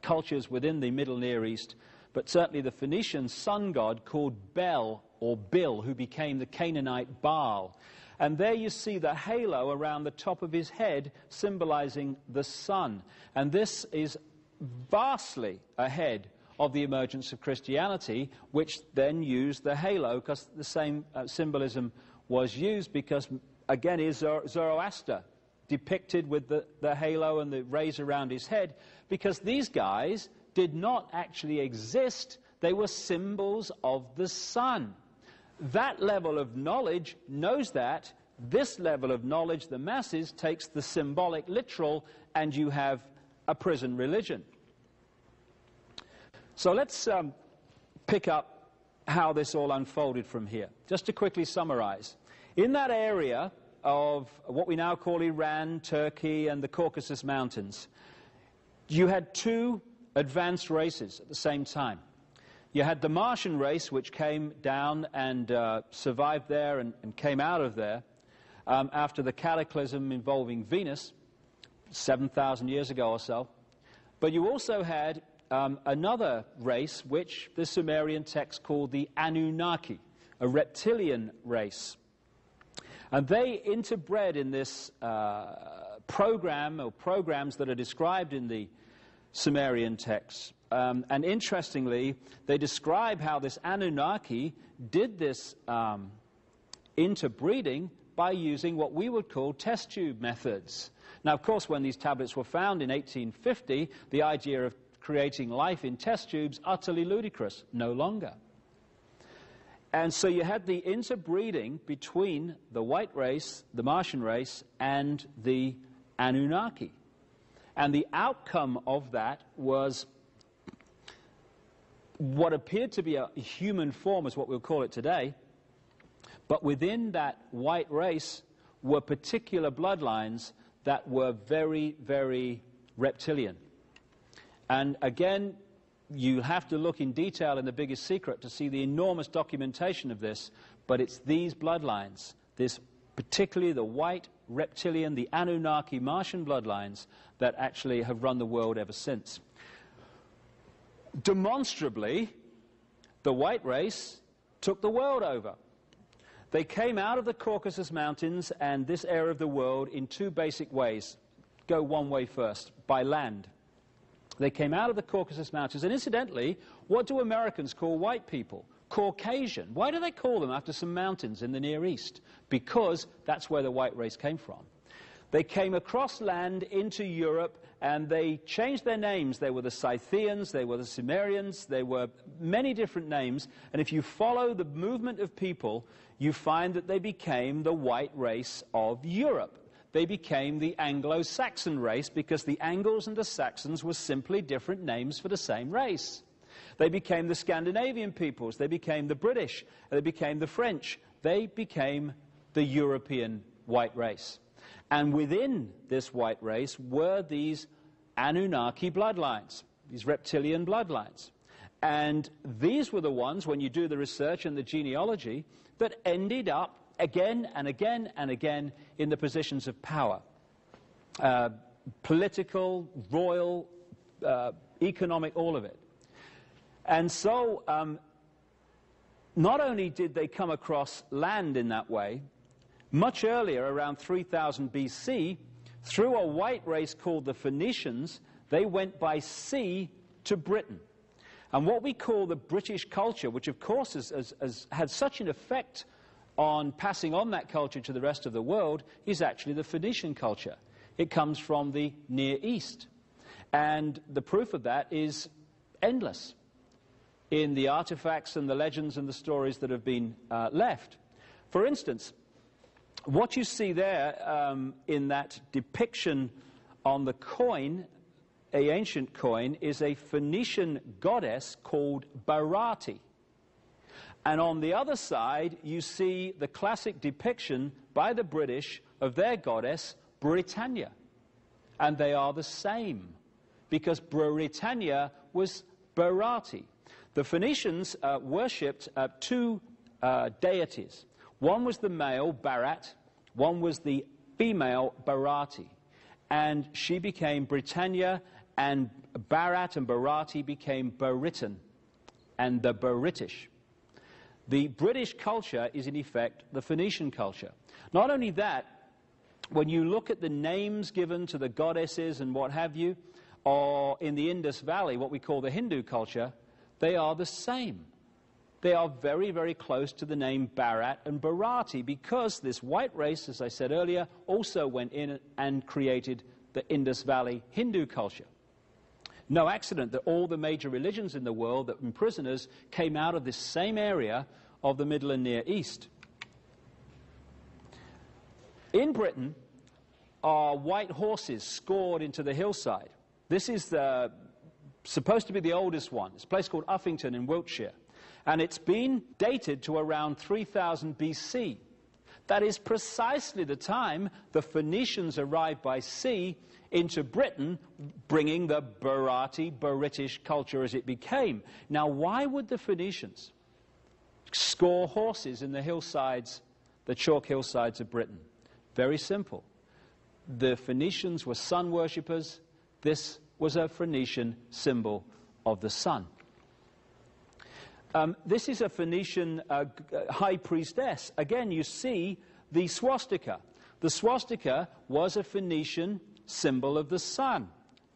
cultures within the Middle Near East, but certainly the Phoenician sun god called Bel or Bil, who became the Canaanite Baal. And there you see the halo around the top of his head symbolizing the sun. And this is vastly ahead of the emergence of Christianity, which then used the halo, because the same symbolism was used, because again is Zoroaster depicted with the halo and the rays around his head, because these guys did not actually exist. They were symbols of the sun. That level of knowledge knows that. This level of knowledge, the masses, takes the symbolic literal, and you have a prison religion. So let's pick up how this all unfolded from here. Just to quickly summarize. In that area of what we now call Iran, Turkey, and the Caucasus Mountains, you had 2 advanced races at the same time. You had the Martian race, which came down and survived there and came out of there after the cataclysm involving Venus 7,000 years ago or so. But you also had another race, which the Sumerian text called the Anunnaki, a reptilian race. And they interbred in this program, or programs that are described in the Sumerian texts. And interestingly, they describe how this Anunnaki did this interbreeding by using what we would call test tube methods. Now, of course, when these tablets were found in 1850, the idea of creating life in test tubes, utterly ludicrous, no longer. And so you had the interbreeding between the white race, the Martian race, and the Anunnaki. And the outcome of that was what appeared to be a human form, is what we'll call it today. But within that white race were particular bloodlines that were very, very reptilian. And again, you have to look in detail in The Biggest Secret to see the enormous documentation of this, but it's these bloodlines, this particularly the white reptilian, the Anunnaki Martian bloodlines, that actually have run the world ever since. Demonstrably, the white race took the world over. They came out of the Caucasus Mountains and this area of the world in 2 basic ways. Go one way first, by land. They came out of the Caucasus Mountains, and incidentally, what do Americans call white people? Caucasian. Why do they call them after some mountains in the Near East? Because that's where the white race came from. They came across land into Europe, and they changed their names. They were the Scythians, they were the Sumerians, they were many different names, and if you follow the movement of people, you find that they became the white race of Europe. They became the Anglo-Saxon race, because the Angles and the Saxons were simply different names for the same race. They became the Scandinavian peoples. They became the British. They became the French. They became the European white race. And within this white race were these Anunnaki bloodlines, these reptilian bloodlines. And these were the ones, when you do the research and the genealogy, that ended up again and again and again in the positions of power. Political, royal, economic, all of it. And so, not only did they come across land in that way, much earlier, around 3000 BC, through a white race called the Phoenicians, they went by sea to Britain. And what we call the British culture, which of course has had such an effect on passing on that culture to the rest of the world, is actually the Phoenician culture. It comes from the Near East. And the proof of that is endless in the artifacts and the legends and the stories that have been left. For instance, what you see there in that depiction on the coin, an ancient coin, is a Phoenician goddess called Barati. And on the other side, you see the classic depiction by the British of their goddess, Britannia. And they are the same, because Britannia was Barati. The Phoenicians worshipped two deities. One was the male, Barat. One was the female, Barati. And she became Britannia, and Barat and Barati became Baritan and the British. The British culture is, in effect, the Phoenician culture. Not only that, when you look at the names given to the goddesses and what have you, or in the Indus Valley, what we call the Hindu culture, they are the same. They are very, very close to the name Barat and Barati, because this white race, as I said earlier, also went in and created the Indus Valley Hindu culture. No accident that all the major religions in the world that were prisoners came out of this same area of the Middle and Near East. In Britain are white horses scored into the hillside. This is supposed to be the oldest one. It's a place called Uffington in Wiltshire. And it's been dated to around 3000 BC. That is precisely the time the Phoenicians arrived by sea into Britain, bringing the Barati, British culture as it became. Now, why would the Phoenicians score horses in the hillsides, the chalk hillsides of Britain? Very simple. The Phoenicians were sun worshippers. This was a Phoenician symbol of the sun. This is a Phoenician high priestess. Again, you see the swastika. The swastika was a Phoenician symbol of the sun.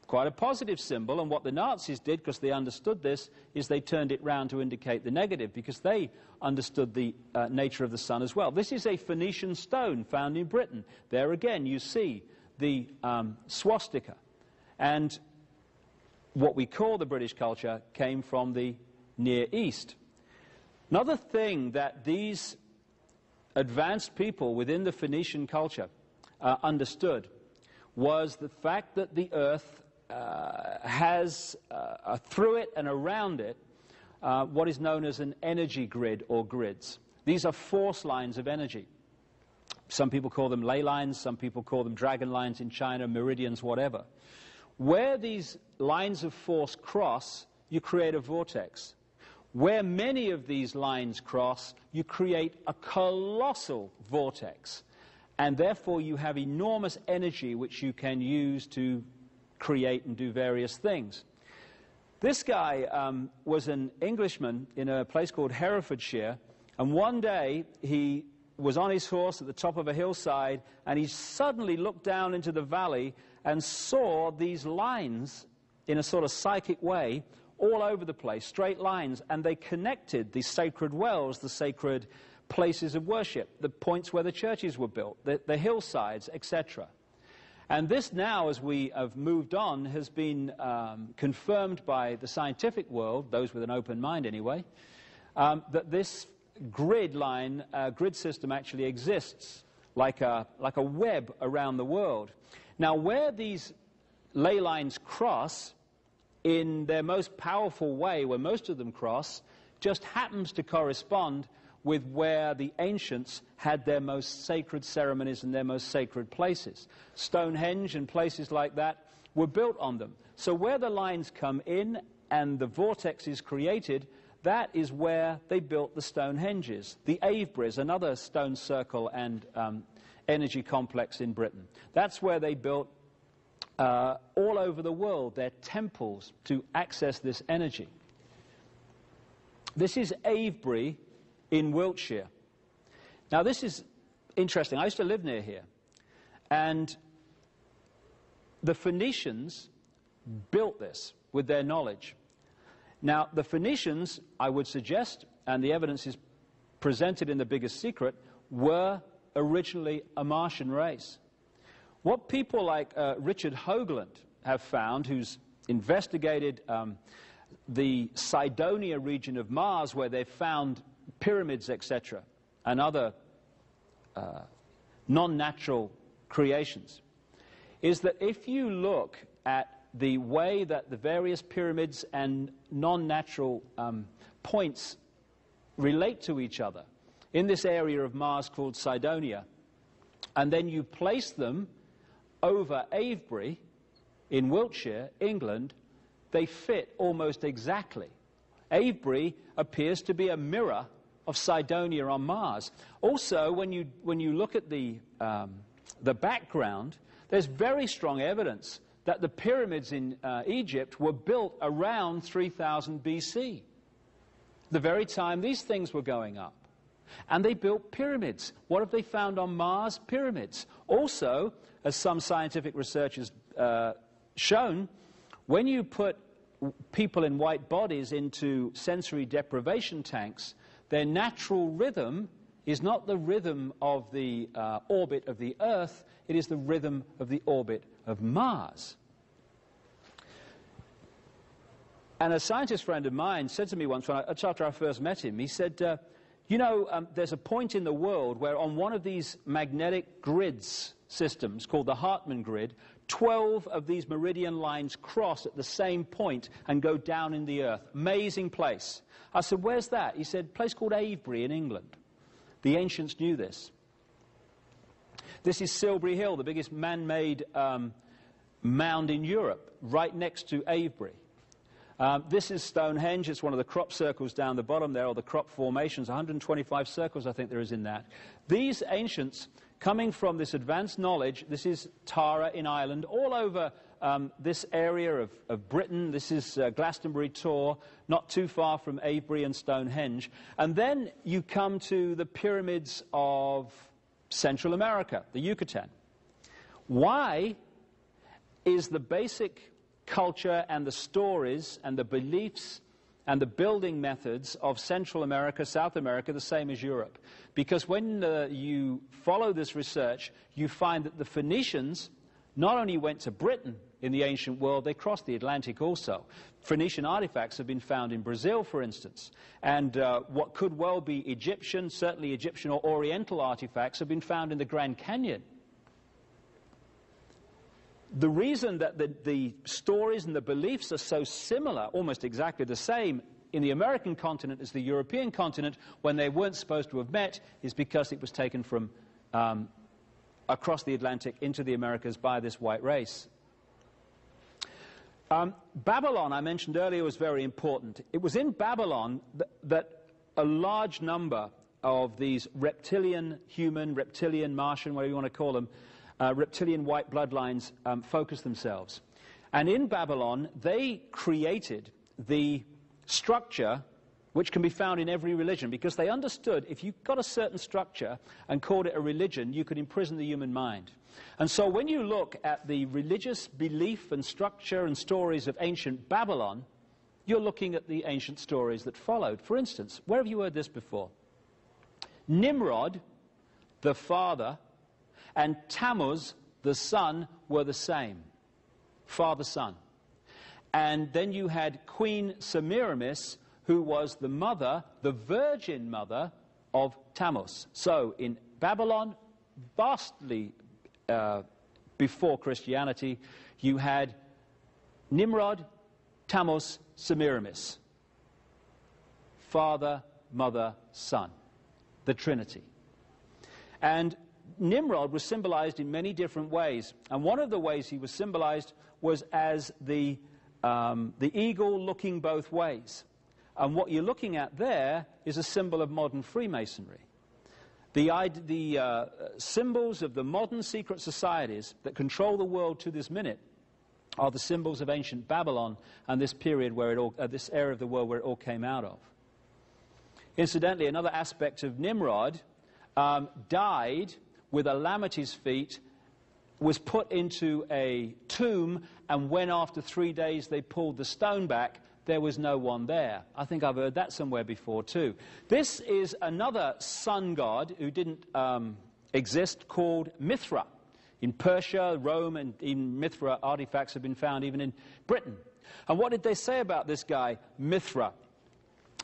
Quite a positive symbol, and what the Nazis did, because they understood this, is they turned it round to indicate the negative, because they understood the nature of the sun as well. This is a Phoenician stone found in Britain. There again, you see the swastika. And what we call the British culture came from the Near East. Another thing that these advanced people within the Phoenician culture understood was the fact that the earth has through it and around it what is known as an energy grid or grids. These are force lines of energy. Some people call them ley lines, some people call them dragon lines in China, meridians, whatever. Where these lines of force cross, you create a vortex. Where many of these lines cross, you create a colossal vortex. And therefore you have enormous energy which you can use to create and do various things. This guy was an Englishman in a place called Herefordshire, and one day he was on his horse at the top of a hillside, and he suddenly looked down into the valley and saw these lines in a sort of psychic way all over the place, straight lines, and they connected the sacred wells, the sacred places of worship, the points where the churches were built, the hillsides, etc. And this now, as we have moved on, has been confirmed by the scientific world, those with an open mind anyway, that this grid system actually exists like a web around the world. Now, where these ley lines cross, in their most powerful way, where most of them cross, just happens to correspond with where the ancients had their most sacred ceremonies and their most sacred places. Stonehenge and places like that were built on them. So where the lines come in and the vortex is created, that is where they built the Stonehenges. The Aveburys, another stone circle and energy complex in Britain. That's where they built all over the world their temples to access this energy. This is Avebury in Wiltshire. Now this is interesting. I used to live near here, and the Phoenicians built this with their knowledge. Now the Phoenicians, I would suggest, and the evidence is presented in The Biggest Secret, were originally a Martian race. What people like Richard Hoagland have found, who's investigated the Cydonia region of Mars, where they've found pyramids, etc., and other non-natural creations, is that if you look at the way that the various pyramids and non-natural points relate to each other in this area of Mars called Cydonia, and then you place them over Avebury in Wiltshire, England, they fit almost exactly. Avebury appears to be a mirror of Cydonia on Mars. Also, when you look at the background, there's very strong evidence that the pyramids in Egypt were built around 3000 BC, the very time these things were going up. And they built pyramids. What have they found on Mars? Pyramids. Also, as some scientific research has shown, when you put people in white bodies into sensory deprivation tanks, their natural rhythm is not the rhythm of the orbit of the Earth, it is the rhythm of the orbit of Mars. And a scientist friend of mine said to me once, after I first met him, he said, you know, there's a point in the world where on one of these magnetic grids systems called the Hartmann grid, 12 of these meridian lines cross at the same point and go down in the Earth. Amazing place. I said, where's that? He said, a place called Avebury in England. The ancients knew this. This is Silbury Hill, the biggest man-made mound in Europe, right next to Avebury. This is Stonehenge. It's one of the crop circles down the bottom there, or the crop formations, 125 circles I think there is in that. These ancients, coming from this advanced knowledge, this is Tara in Ireland, all over this area of Britain. This is Glastonbury Tor, not too far from Avebury and Stonehenge. And then you come to the pyramids of Central America, the Yucatan. Why is the basic culture and the stories and the beliefs and the building methods of Central America, South America, the same as Europe? Because when you follow this research, you find that the Phoenicians not only went to Britain in the ancient world, they crossed the Atlantic also. Phoenician artifacts have been found in Brazil, for instance, and what could well be Egyptian, certainly Egyptian or Oriental artifacts, have been found in the Grand Canyon. The reason that the stories and the beliefs are so similar, almost exactly the same, in the American continent as the European continent, when they weren't supposed to have met, is because it was taken from across the Atlantic into the Americas by this white race. Babylon, I mentioned earlier, was very important. It was in Babylon that a large number of these reptilian human, reptilian Martian, whatever you want to call them, reptilian white bloodlines focus themselves. And in Babylon, they created the structure which can be found in every religion, because they understood if you got a certain structure and called it a religion, you could imprison the human mind. And so when you look at the religious belief and structure and stories of ancient Babylon, you're looking at the ancient stories that followed. For instance, where have you heard this before? Nimrod, the father, and Tammuz, the son, were the same. Father-son. And then you had Queen Semiramis, who was the mother, the virgin mother of Tammuz. So in Babylon, vastly before Christianity, you had Nimrod Tammuz, Semiramis. Father, Mother, Son. The Trinity. And Nimrod was symbolized in many different ways. And one of the ways he was symbolized was as the eagle looking both ways. And what you're looking at there is a symbol of modern Freemasonry. The symbols of the modern secret societies that control the world to this minute are the symbols of ancient Babylon and this period where it all, this area of the world where it all came out of. Incidentally, another aspect of Nimrod died with a lamb at his feet, was put into a tomb, and when after 3 days they pulled the stone back, there was no one there. I think I've heard that somewhere before too. This is another sun god who didn't exist, called Mithra. In Persia, Rome, and even Mithra artifacts have been found even in Britain. And what did they say about this guy, Mithra?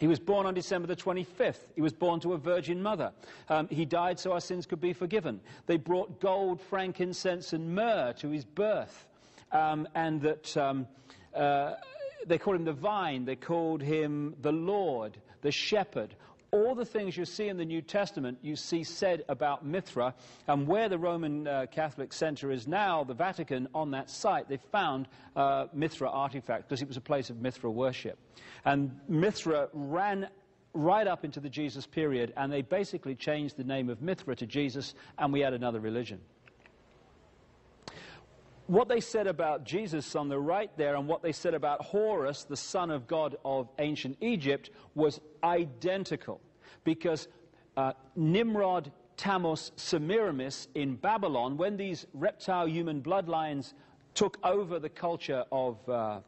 He was born on December the 25th. He was born to a virgin mother. He died so our sins could be forgiven. They brought gold, frankincense, and myrrh to his birth. And that they called him the vine. They called him the Lord, the shepherd. All the things you see in the New Testament, you see said about Mithra. And where the Roman Catholic Center is now, the Vatican, on that site, they found Mithra artifacts because it was a place of Mithra worship. And Mithra ran right up into the Jesus period, and they basically changed the name of Mithra to Jesus, and we had another religion. What they said about Jesus on the right there and what they said about Horus, the son of God of ancient Egypt, was identical. Because Nimrod, Tammuz, Semiramis in Babylon, when these reptile human bloodlines took over the culture of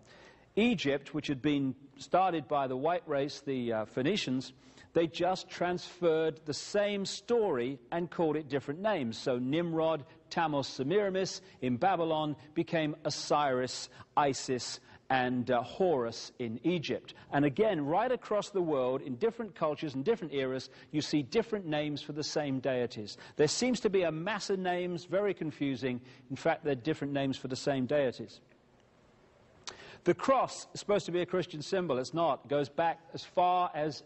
Egypt, which had been started by the white race, the Phoenicians, they just transferred the same story and called it different names. So Nimrod, Tammuz, Semiramis in Babylon became Osiris, Isis, and Horus in Egypt. And again, right across the world, in different cultures and different eras, you see different names for the same deities. There seems to be a mass of names, very confusing. In fact, they're different names for the same deities. The cross is supposed to be a Christian symbol. It's not. It goes back as far as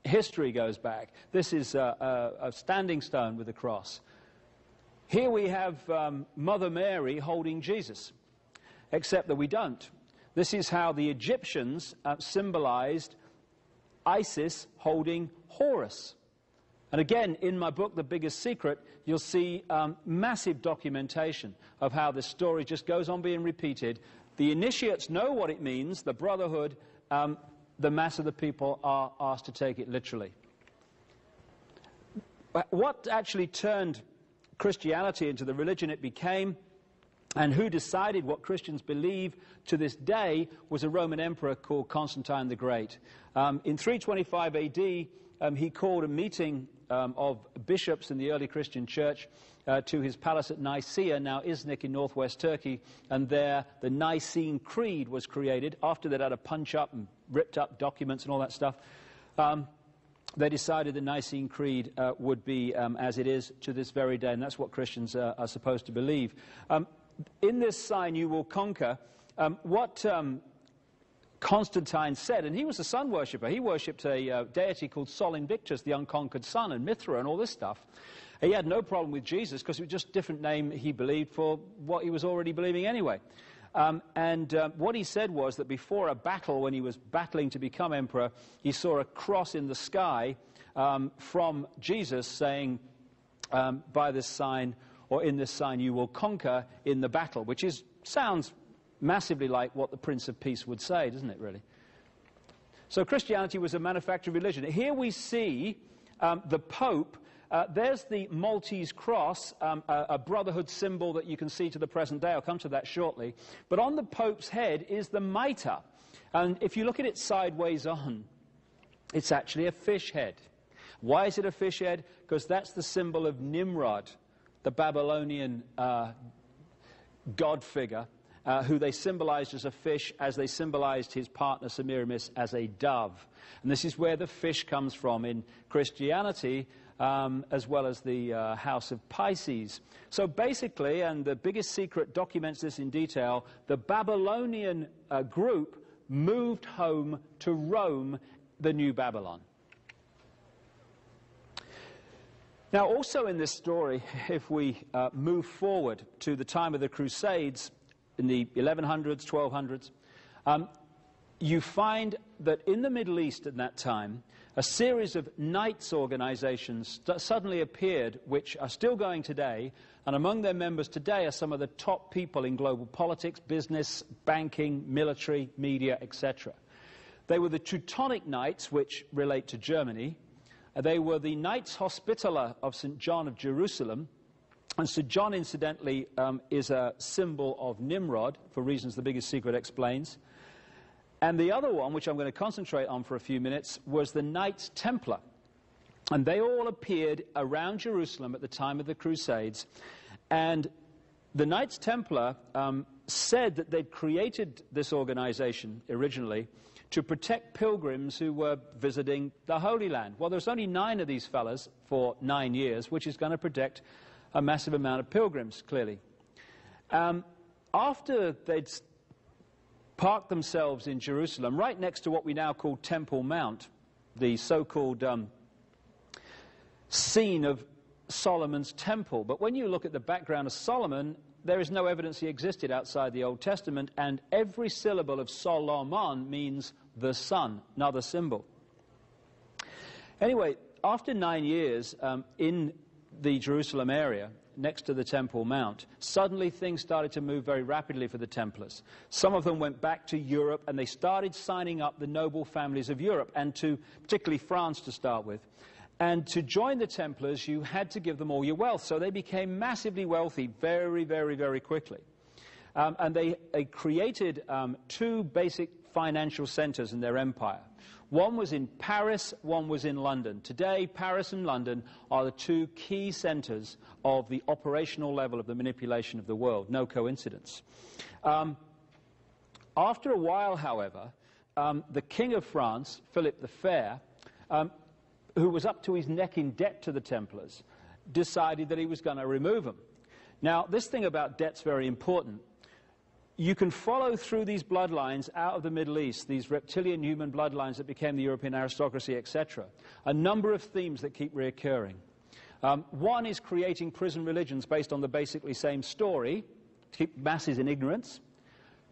history goes back. This is a standing stone with a cross. Here we have Mother Mary holding Jesus, except that we don't. This is how the Egyptians symbolized Isis holding Horus. And again, in my book, The Biggest Secret, you'll see massive documentation of how this story just goes on being repeated. The initiates know what it means, the brotherhood. The mass of the people are asked to take it literally. What actually turned Christianity into the religion it became, and who decided what Christians believe to this day, was a Roman emperor called Constantine the Great. In 325 AD, he called a meeting of bishops in the early Christian church to his palace at Nicaea, now Iznik in northwest Turkey, and there the Nicene Creed was created. After they'd had a punch-up and ripped up documents and all that stuff, they decided the Nicene Creed would be as it is to this very day, and that's what Christians are supposed to believe. In this sign you will conquer, what Constantine said, and he was a sun worshipper. He worshipped a deity called Sol Invictus, the unconquered sun, and Mithra and all this stuff. He had no problem with Jesus because it was just a different name he believed for what he was already believing anyway. What he said was that before a battle, when he was battling to become emperor, he saw a cross in the sky from Jesus saying, by this sign, or in this sign you will conquer in the battle, which sounds massively like what the Prince of Peace would say, doesn't it, really? So Christianity was a manufactured religion. Here we see the Pope. There's the Maltese cross, a brotherhood symbol that you can see to the present day. I'll come to that shortly. But on the Pope's head is the mitre. And if you look at it sideways on, it's actually a fish head. Why is it a fish head? Because that's the symbol of Nimrod, the Babylonian god figure, who they symbolized as a fish, as they symbolized his partner Semiramis as a dove. And this is where the fish comes from in Christianity, as well as the house of Pisces. So basically, and the Biggest Secret documents this in detail, the Babylonian group moved home to Rome, the New Babylon. Now, also in this story, if we move forward to the time of the Crusades in the 1100s, 1200s, you find that in the Middle East at that time, a series of knights organizations suddenly appeared, which are still going today, and among their members today are some of the top people in global politics, business, banking, military, media, etc. They were the Teutonic Knights, which relate to Germany. They were the Knights Hospitaller of St. John of Jerusalem, and St. John, incidentally, is a symbol of Nimrod, for reasons the Biggest Secret explains. And the other one, which I'm going to concentrate on for a few minutes, was the Knights Templar. And they all appeared around Jerusalem at the time of the Crusades. And the Knights Templar said that they'd created this organization originally to protect pilgrims who were visiting the Holy Land. Well, there's only 9 of these fellas for 9 years, which is going to protect a massive amount of pilgrims, clearly. After they'd parked themselves in Jerusalem, right next to what we now call Temple Mount, the so-called scene of Solomon's temple. But when you look at the background of Solomon, there is no evidence he existed outside the Old Testament, and every syllable of Solomon means the sun, another symbol. Anyway, after 9 years in the Jerusalem area, next to the Temple Mount, suddenly things started to move very rapidly for the Templars. Some of them went back to Europe, and they started signing up the noble families of Europe, and to particularly France to start with. And to join the Templars, you had to give them all your wealth. So they became massively wealthy very, very, very quickly. And they created 2 basic financial centers in their empire. One was in Paris, one was in London. Today, Paris and London are the 2 key centers of the operational level of the manipulation of the world. No coincidence. After a while, however, the King of France, Philip the Fair, who was up to his neck in debt to the Templars, decided that he was going to remove them. Now, this thing about debt's very important. You can follow through these bloodlines out of the Middle East, these reptilian human bloodlines that became the European aristocracy, etc., a number of themes that keep reoccurring. One is creating prison religions based on the basically same story, to keep masses in ignorance.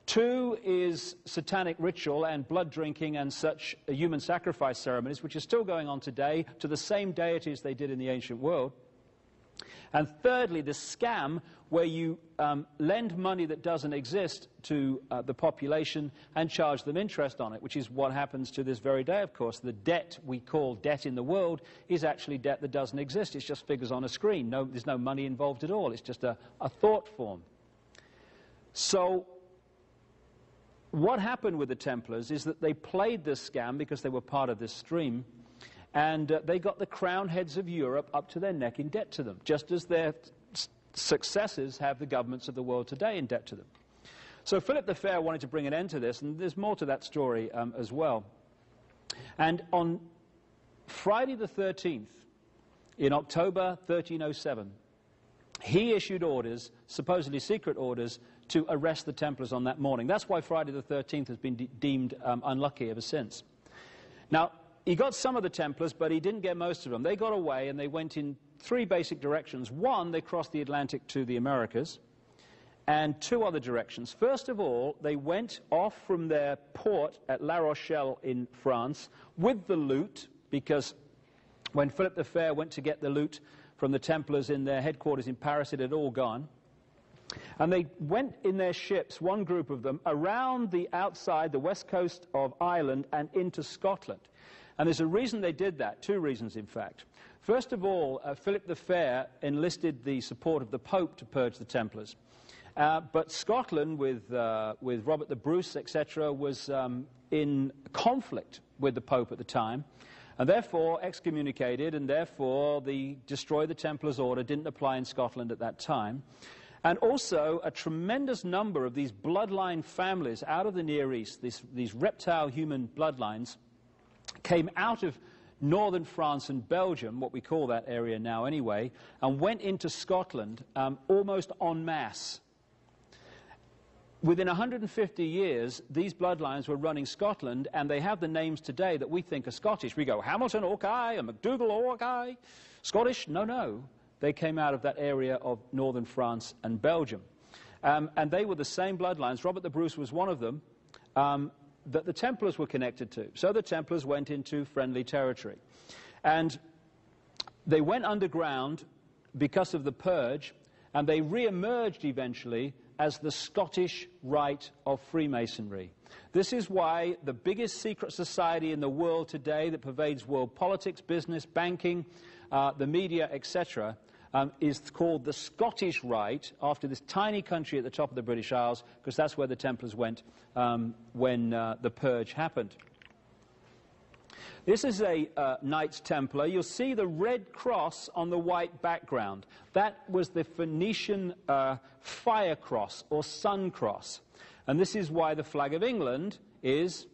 2 is satanic ritual and blood drinking and such human sacrifice ceremonies, which are still going on today to the same deities they did in the ancient world. And thirdly, the scam where you lend money that doesn't exist to the population and charge them interest on it, which is what happens to this very day, of course. The debt we call debt in the world is actually debt that doesn't exist. It's just figures on a screen. There's no money involved at all. It's just a thought form. So what happened with the Templars is that they played this scam because they were part of this stream, and they got the crown heads of Europe up to their neck in debt to them, just as their successors have the governments of the world today in debt to them. So Philip the Fair wanted to bring an end to this, and there's more to that story as well. And on Friday the 13th, in October 1307, he issued orders, supposedly secret orders, to arrest the Templars on that morning. That's why Friday the 13th has been deemed unlucky ever since. Now, he got some of the Templars, but he didn't get most of them. They got away, and they went in 3 basic directions. One, they crossed the Atlantic to the Americas, and 2 other directions. First of all, they went off from their port at La Rochelle in France with the loot, because when Philip the Fair went to get the loot from the Templars in their headquarters in Paris, it had all gone. And they went in their ships, one group of them, around the outside, the west coast of Ireland and into Scotland. And there's a reason they did that, 2 reasons in fact. First of all, Philip the Fair enlisted the support of the Pope to purge the Templars. But Scotland, with Robert the Bruce, etc., was in conflict with the Pope at the time, and therefore excommunicated, and therefore the Destroy the Templars order didn't apply in Scotland at that time. And also, a tremendous number of these bloodline families out of the Near East, these reptile human bloodlines, came out of northern France and Belgium, what we call that area now anyway, and went into Scotland almost en masse. within 150 years, these bloodlines were running Scotland, and they have the names today that we think are Scottish. We go, Hamilton, Orkney, and MacDougall, Orkney. Scottish? No, no. They came out of that area of northern France and Belgium. And they were the same bloodlines. Robert the Bruce was one of them that the Templars were connected to. So the Templars went into friendly territory. And they went underground because of the purge, and they re-emerged eventually as the Scottish Rite of Freemasonry. This is why the biggest secret society in the world today that pervades world politics, business, banking, the media, etc., is called the Scottish Rite, after this tiny country at the top of the British Isles, because that's where the Templars went when the purge happened. This is a Knights Templar. You'll see the red cross on the white background. That was the Phoenician fire cross or sun cross. And this is why the flag of England is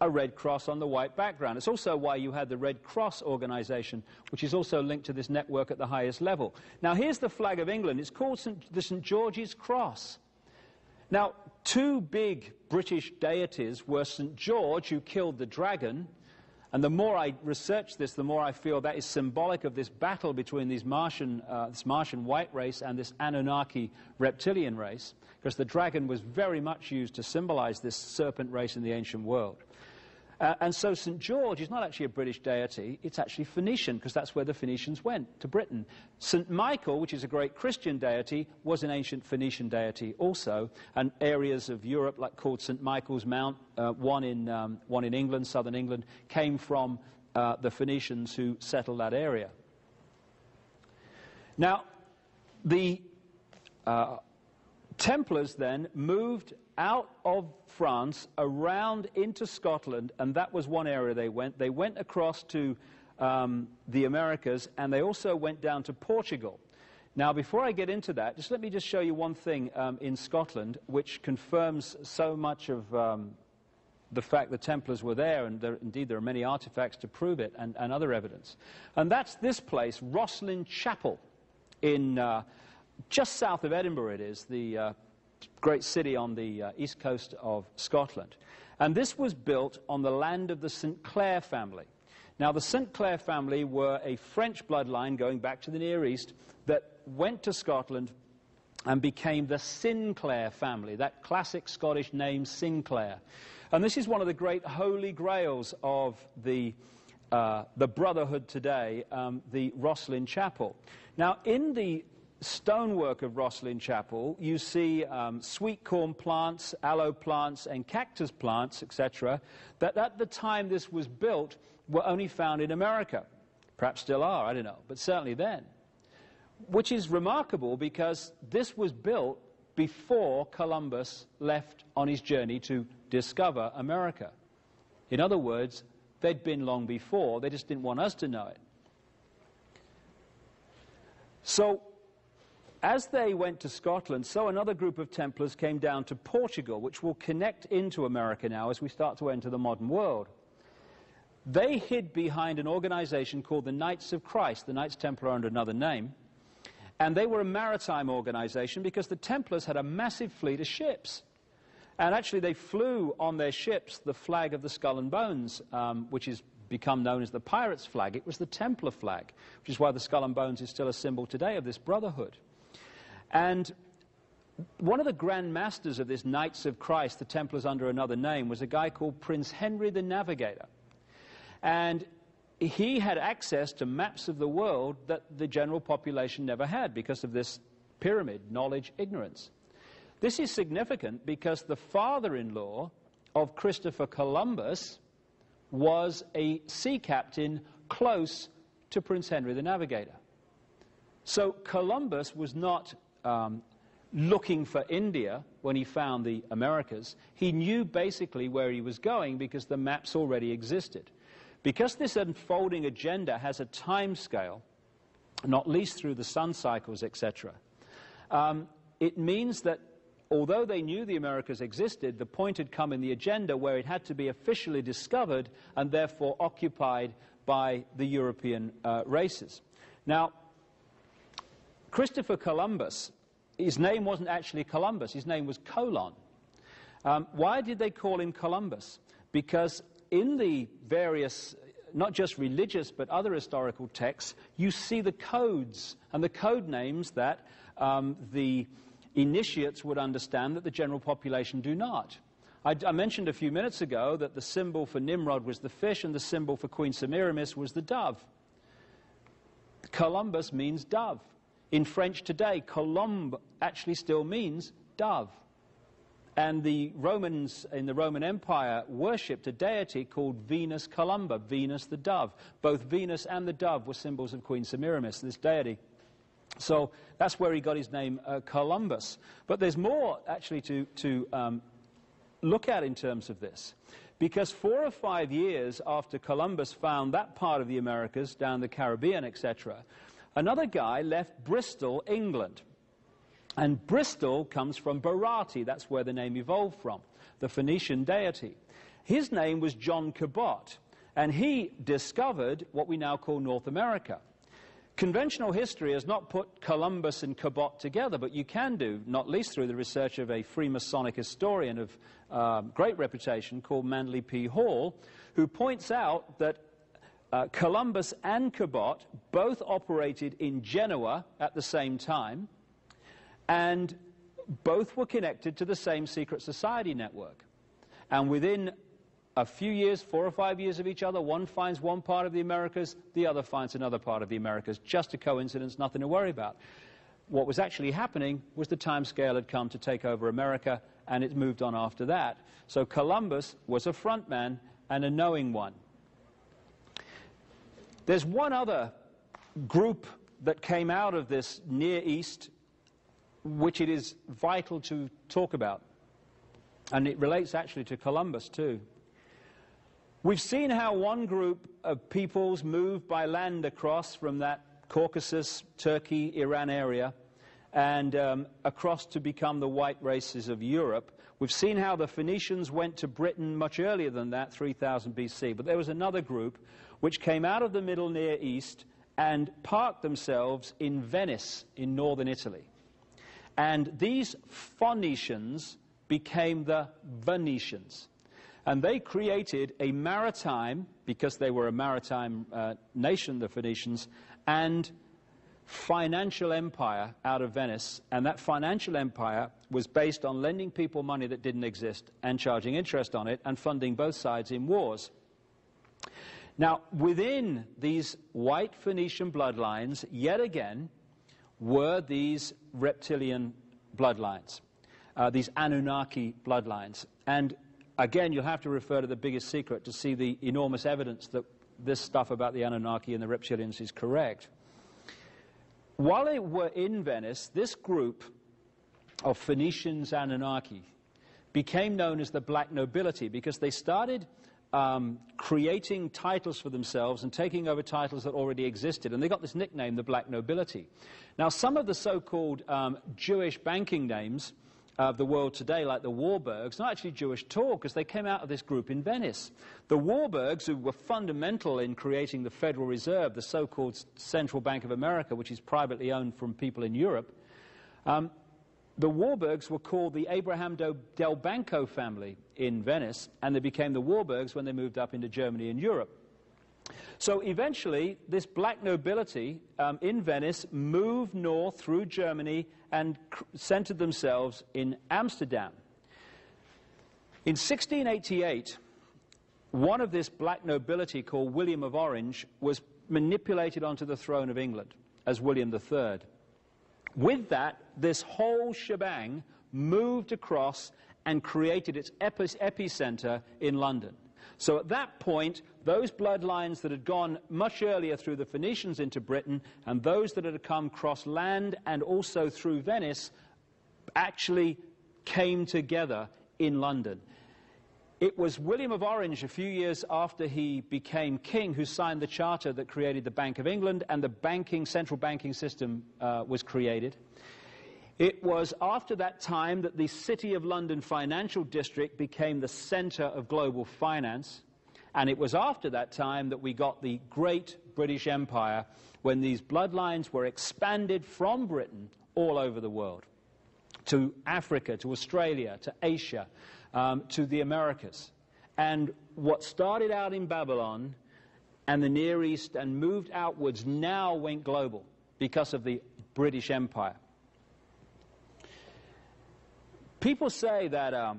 a red cross on the white background. It's also why you had the Red Cross organization, which is also linked to this network at the highest level. Now, here's the flag of England. It's called the St. George's Cross. Now, two big British deities were St. George, who killed the dragon. And the more I research this, the more I feel that is symbolic of this battle between this Martian white race and this Anunnaki reptilian race, because the dragon was very much used to symbolize this serpent race in the ancient world. And so St. George is not actually a British deity, it's actually Phoenician, because that's where the Phoenicians went, to Britain. St. Michael, which is a great Christian deity, was an ancient Phoenician deity also, and areas of Europe, like called St. Michael's Mount, one in England, southern England, came from the Phoenicians who settled that area. Now, the Templars then moved out of France around into Scotland, and that was one area they went. They went across to the Americas, and they also went down to Portugal. Now, before I get into that, let me show you one thing in Scotland which confirms so much of the fact the Templars were there, and indeed there are many artifacts to prove it, and other evidence. And that's this place, Rosslyn Chapel, in just south of Edinburgh. It is the great city on the east coast of Scotland. And this was built on the land of the St. Clair family. Now, the St. Clair family were a French bloodline going back to the Near East that went to Scotland and became the Sinclair family, that classic Scottish name Sinclair. And this is one of the great holy grails of the Brotherhood today, the Rosslyn Chapel. Now, in the stonework of Rosslyn Chapel, you see sweet corn plants, aloe plants, and cactus plants, etc., that at the time this was built were only found in America. Perhaps still are, I don't know, but certainly then. Which is remarkable because this was built before Columbus left on his journey to discover America. In other words, they'd been long before, they just didn't want us to know it. So, as they went to Scotland, so another group of Templars came down to Portugal, which will connect into America now as we start to enter the modern world. They hid behind an organization called the Knights of Christ, the Knights Templar under another name, and they were a maritime organization because the Templars had a massive fleet of ships. And actually they flew on their ships the flag of the Skull and Bones, which is become known as the pirates' flag. It was the Templar flag, which is why the Skull and Bones is still a symbol today of this brotherhood. And one of the Grand Masters of this Knights of Christ, the Templars under another name, was a guy called Prince Henry the Navigator. And he had access to maps of the world that the general population never had because of this pyramid, knowledge, ignorance. This is significant because the father-in-law of Christopher Columbus was a sea captain close to Prince Henry the Navigator. So Columbus was not looking for India when he found the Americas. He knew basically where he was going because the maps already existed. Because this unfolding agenda has a time scale, not least through the sun cycles, etc., it means that although they knew the Americas existed, the point had come in the agenda where it had to be officially discovered and therefore occupied by the European races. Now, Christopher Columbus, his name wasn't actually Columbus, his name was Colon. Why did they call him Columbus? Because in the various, not just religious, but other historical texts, you see the codes and the code names that the initiates would understand that the general population do not. I mentioned a few minutes ago that the symbol for Nimrod was the fish and the symbol for Queen Semiramis was the dove. Columbus means dove. In French today, colombe actually still means dove. And the Romans in the Roman Empire worshipped a deity called Venus Columba, Venus the dove. Both Venus and the dove were symbols of Queen Semiramis, this deity. So that's where he got his name, Columbus. But there's more actually to look at in terms of this. Because 4 or 5 years after Columbus found that part of the Americas, down the Caribbean, etc., another guy left Bristol, England. And Bristol comes from Barati, that's where the name evolved from, the Phoenician deity. His name was John Cabot, and he discovered what we now call North America. Conventional history has not put Columbus and Cabot together, but you can do, not least through the research of a Freemasonic historian of great reputation called Manly P. Hall, who points out that Columbus and Cabot both operated in Genoa at the same time, and both were connected to the same secret society network. And within a few years, 4 or 5 years of each other, one finds one part of the Americas, the other finds another part of the Americas. Just a coincidence, nothing to worry about. What was actually happening was the time scale had come to take over America, and it moved on after that. So Columbus was a front man and a knowing one. There's one other group that came out of this Near East which it is vital to talk about, and it relates actually to Columbus too. We've seen how one group of peoples moved by land across from that Caucasus, Turkey, Iran area, and across to become the white races of Europe. We've seen how the Phoenicians went to Britain much earlier than that, 3000 BC, but there was another group which came out of the Middle Near East and parked themselves in Venice in northern Italy. And these Phoenicians became the Venetians. And they created a maritime, because they were a maritime nation, the Phoenicians, and financial empire out of Venice. And that financial empire was based on lending people money that didn't exist and charging interest on it and funding both sides in wars. Now, within these white Phoenician bloodlines, yet again, were these reptilian bloodlines, these Anunnaki bloodlines. And again, you'll have to refer to The Biggest Secret to see the enormous evidence that this stuff about the Anunnaki and the reptilians is correct. While they were in Venice, this group of Phoenicians Anunnaki became known as the Black Nobility because they started creating titles for themselves and taking over titles that already existed. And they got this nickname, the Black Nobility. Now, some of the so-called Jewish banking names of the world today, like the Warburgs, not actually Jewish at all, because they came out of this group in Venice. The Warburgs, who were fundamental in creating the Federal Reserve, the so-called Central Bank of America, which is privately owned from people in Europe, the Warburgs were called the Abraham del Banco family in Venice, and they became the Warburgs when they moved up into Germany and Europe. So eventually, this black nobility in Venice moved north through Germany and centered themselves in Amsterdam. In 1688, one of this black nobility called William of Orange was manipulated onto the throne of England as William III. With that, this whole shebang moved across and created its epicenter in London. So at that point, those bloodlines that had gone much earlier through the Phoenicians into Britain and those that had come cross land and also through Venice actually came together in London. It was William of Orange, a few years after he became king, who signed the charter that created the Bank of England, and the central banking system was created. It was after that time that the City of London financial district became the center of global finance. And it was after that time that we got the great British Empire, when these bloodlines were expanded from Britain all over the world, to Africa, to Australia, to Asia, to the Americas. And what started out in Babylon and the Near East and moved outwards now went global because of the British Empire. People say that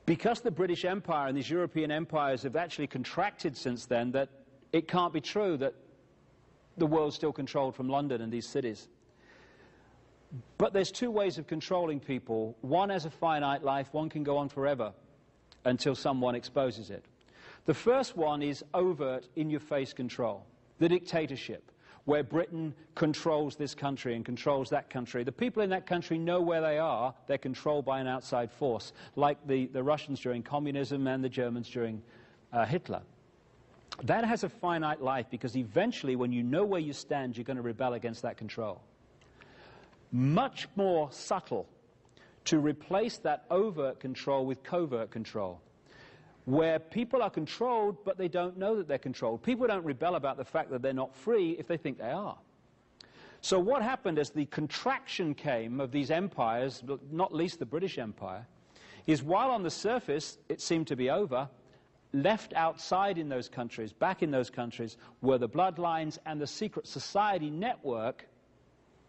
because the British Empire and these European empires have actually contracted since then, that it can't be true that the world's still controlled from London and these cities. But there's two ways of controlling people. One has a finite life, one can go on forever until someone exposes it. The first one is overt, in-your-face control, the dictatorship, where Britain controls this country and controls that country. The people in that country know where they are. They're controlled by an outside force, like the Russians during communism and the Germans during Hitler. That has a finite life because eventually, when you know where you stand, you're going to rebel against that control. Much more subtle to replace that overt control with covert control, where people are controlled, but they don't know that they're controlled. People don't rebel about the fact that they're not free if they think they are. So what happened as the contraction came of these empires, not least the British Empire, is while on the surface it seemed to be over, left outside in those countries, back in those countries, were the bloodlines and the secret society network,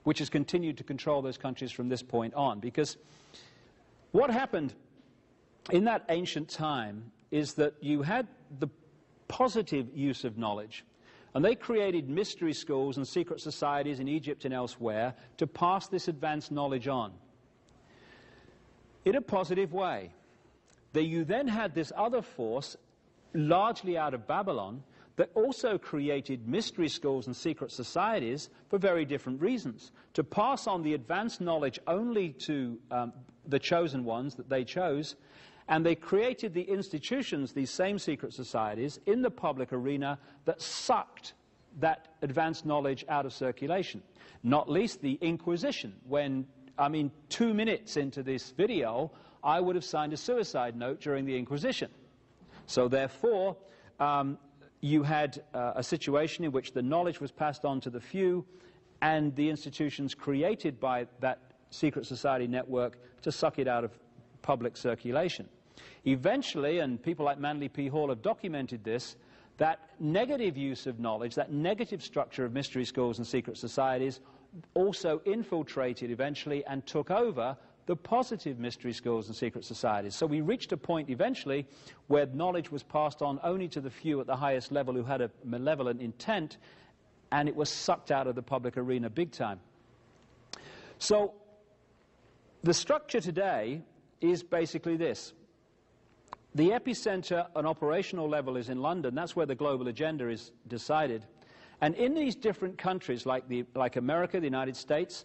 which has continued to control those countries from this point on. Because what happened in that ancient time is that you had the positive use of knowledge, and they created mystery schools and secret societies in Egypt and elsewhere to pass this advanced knowledge on in a positive way. You then had this other force, largely out of Babylon, that also created mystery schools and secret societies for very different reasons, to pass on the advanced knowledge only to the chosen ones that they chose. And they created the institutions, these same secret societies, in the public arena that sucked that advanced knowledge out of circulation. Not least the Inquisition, when, 2 minutes into this video, I would have signed a suicide note during the Inquisition. So therefore, you had a situation in which the knowledge was passed on to the few, and the institutions created by that secret society network to suck it out of public circulation. Eventually, and people like Manly P. Hall have documented this, that negative use of knowledge, that negative structure of mystery schools and secret societies also infiltrated eventually and took over the positive mystery schools and secret societies. So we reached a point eventually where knowledge was passed on only to the few at the highest level who had a malevolent intent, and it was sucked out of the public arena big time. So the structure today is basically this. The epicenter on operational level is in London. That's where the global agenda is decided. And in these different countries, like America, the United States,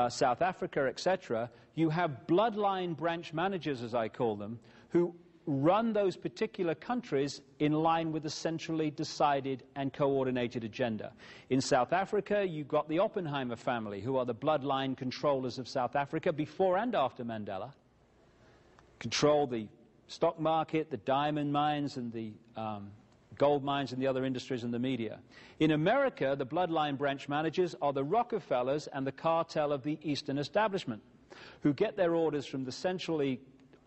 South Africa, etc., you have bloodline branch managers, as I call them, who run those particular countries in line with a centrally decided and coordinated agenda. In South Africa, you've got the Oppenheimer family, who are the bloodline controllers of South Africa before and after Mandela. Control the stock market, the diamond mines, and the gold mines and the other industries and the media. In America, the bloodline branch managers are the Rockefellers and the cartel of the Eastern establishment, who get their orders from the centrally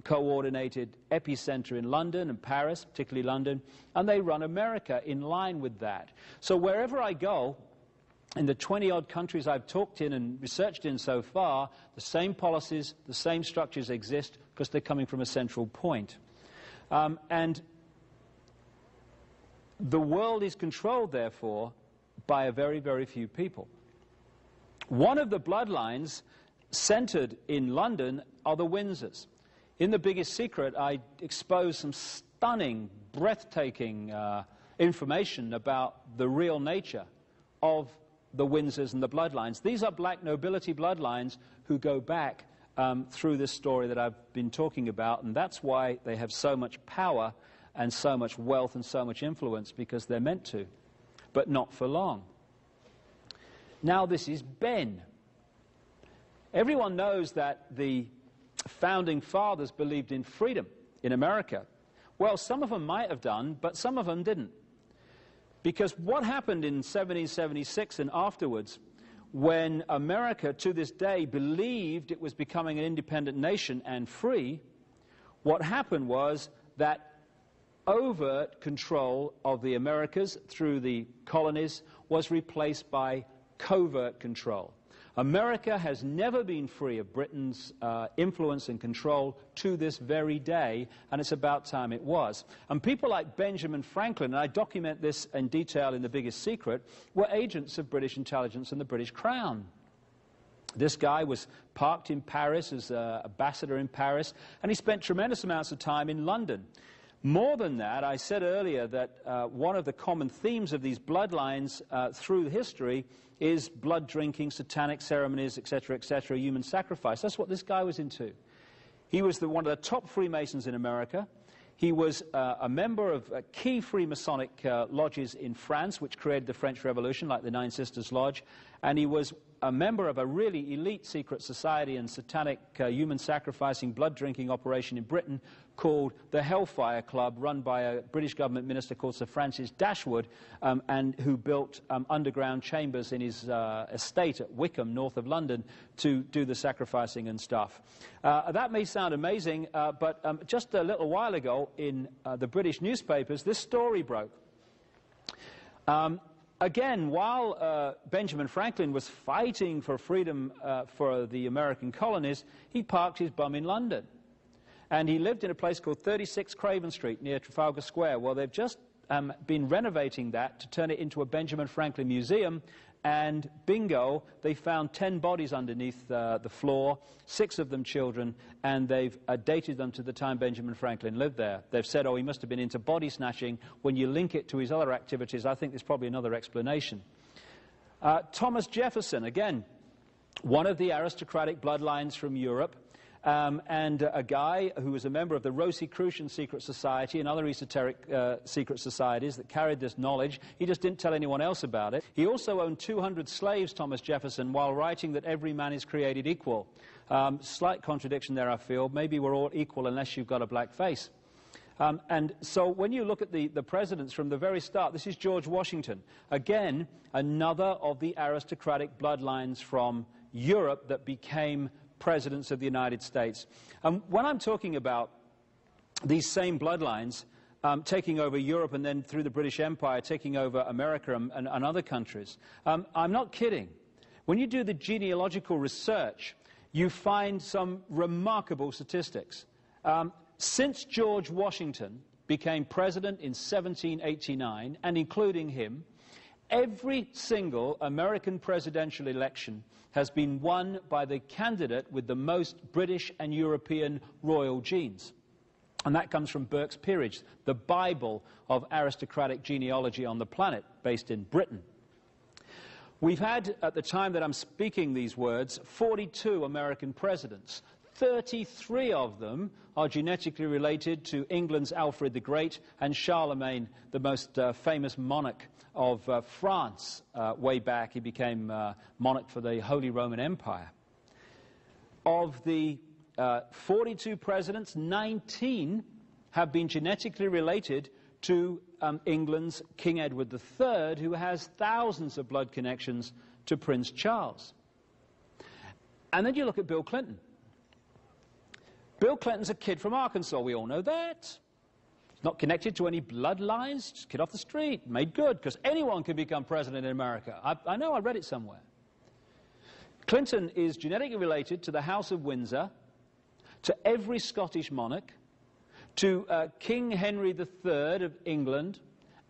coordinated epicenter in London and Paris, particularly London, and they run America in line with that. So wherever I go, in the 20-odd countries I've talked in and researched in so far, the same policies, the same structures exist because they're coming from a central point. And the world is controlled, therefore, by a very, very few people. One of the bloodlines centered in London are the Windsors. In The Biggest Secret, I expose some stunning, breathtaking information about the real nature of the Windsors and the bloodlines. These are black nobility bloodlines who go back through this story that I've been talking about, and that's why they have so much power and so much wealth and so much influence, because they're meant to, but not for long. Now this is Ben. Everyone knows that the founding fathers believed in freedom in America. Well, some of them might have done, but some of them didn't. Because what happened in 1776 and afterwards when America, to this day, believed it was becoming an independent nation and free, what happened was that overt control of the Americas through the colonies was replaced by covert control. America has never been free of Britain's influence and control to this very day, and it's about time it was. And people like Benjamin Franklin, and I document this in detail in The Biggest Secret, were agents of British intelligence and the British Crown. This guy was parked in Paris as an ambassador in Paris, and he spent tremendous amounts of time in London. More than that, I said earlier that one of the common themes of these bloodlines through history is blood drinking, satanic ceremonies, etc., human sacrifice. That's what this guy was into. He was one of the top Freemasons in America. He was a member of key Freemasonic lodges in France, which created the French Revolution, like the Nine Sisters Lodge. And he was a member of a really elite secret society and satanic human sacrificing, blood drinking operation in Britain called the Hellfire Club, run by a British government minister called Sir Francis Dashwood, and who built underground chambers in his estate at Wickham, north of London, to do the sacrificing and stuff. That may sound amazing, but just a little while ago in the British newspapers, this story broke. Again, while Benjamin Franklin was fighting for freedom for the American colonies, he parked his bum in London. And he lived in a place called 36 Craven Street near Trafalgar Square. Well, they've just been renovating that to turn it into a Benjamin Franklin museum. And bingo, they found 10 bodies underneath the floor, 6 of them children, and they've dated them to the time Benjamin Franklin lived there. They've said, oh, he must have been into body snatching. When you link it to his other activities, I think there's probably another explanation. Thomas Jefferson, again, one of the aristocratic bloodlines from Europe, and a guy who was a member of the Rosicrucian secret society and other esoteric secret societies that carried this knowledge. He just didn't tell anyone else about it. He also owned 200 slaves, Thomas Jefferson, while writing that every man is created equal. Slight contradiction there, I feel. Maybe we're all equal unless you've got a black face. And so when you look at the presidents from the very start, this is George Washington. Again, another of the aristocratic bloodlines from Europe that became presidents of the United States. When I'm talking about these same bloodlines taking over Europe and then through the British Empire taking over America and other countries, I'm not kidding. When you do the genealogical research, you find some remarkable statistics. Since George Washington became president in 1789, and including him, every single American presidential election has been won by the candidate with the most British and European royal genes. And that comes from Burke's Peerage, the Bible of aristocratic genealogy on the planet, based in Britain. We've had, at the time that I'm speaking these words, 42 American presidents. 33 of them are genetically related to England's Alfred the Great and Charlemagne, the most famous monarch of France. Way back, he became monarch for the Holy Roman Empire. Of the 42 presidents, 19 have been genetically related to England's King Edward III, who has thousands of blood connections to Prince Charles. And then you look at Bill Clinton. Bill Clinton's a kid from Arkansas, we all know that. He's not connected to any bloodlines, just a kid off the street, made good, because anyone can become president in America. I know, I read it somewhere. Clinton is genetically related to the House of Windsor, to every Scottish monarch, to King Henry III of England,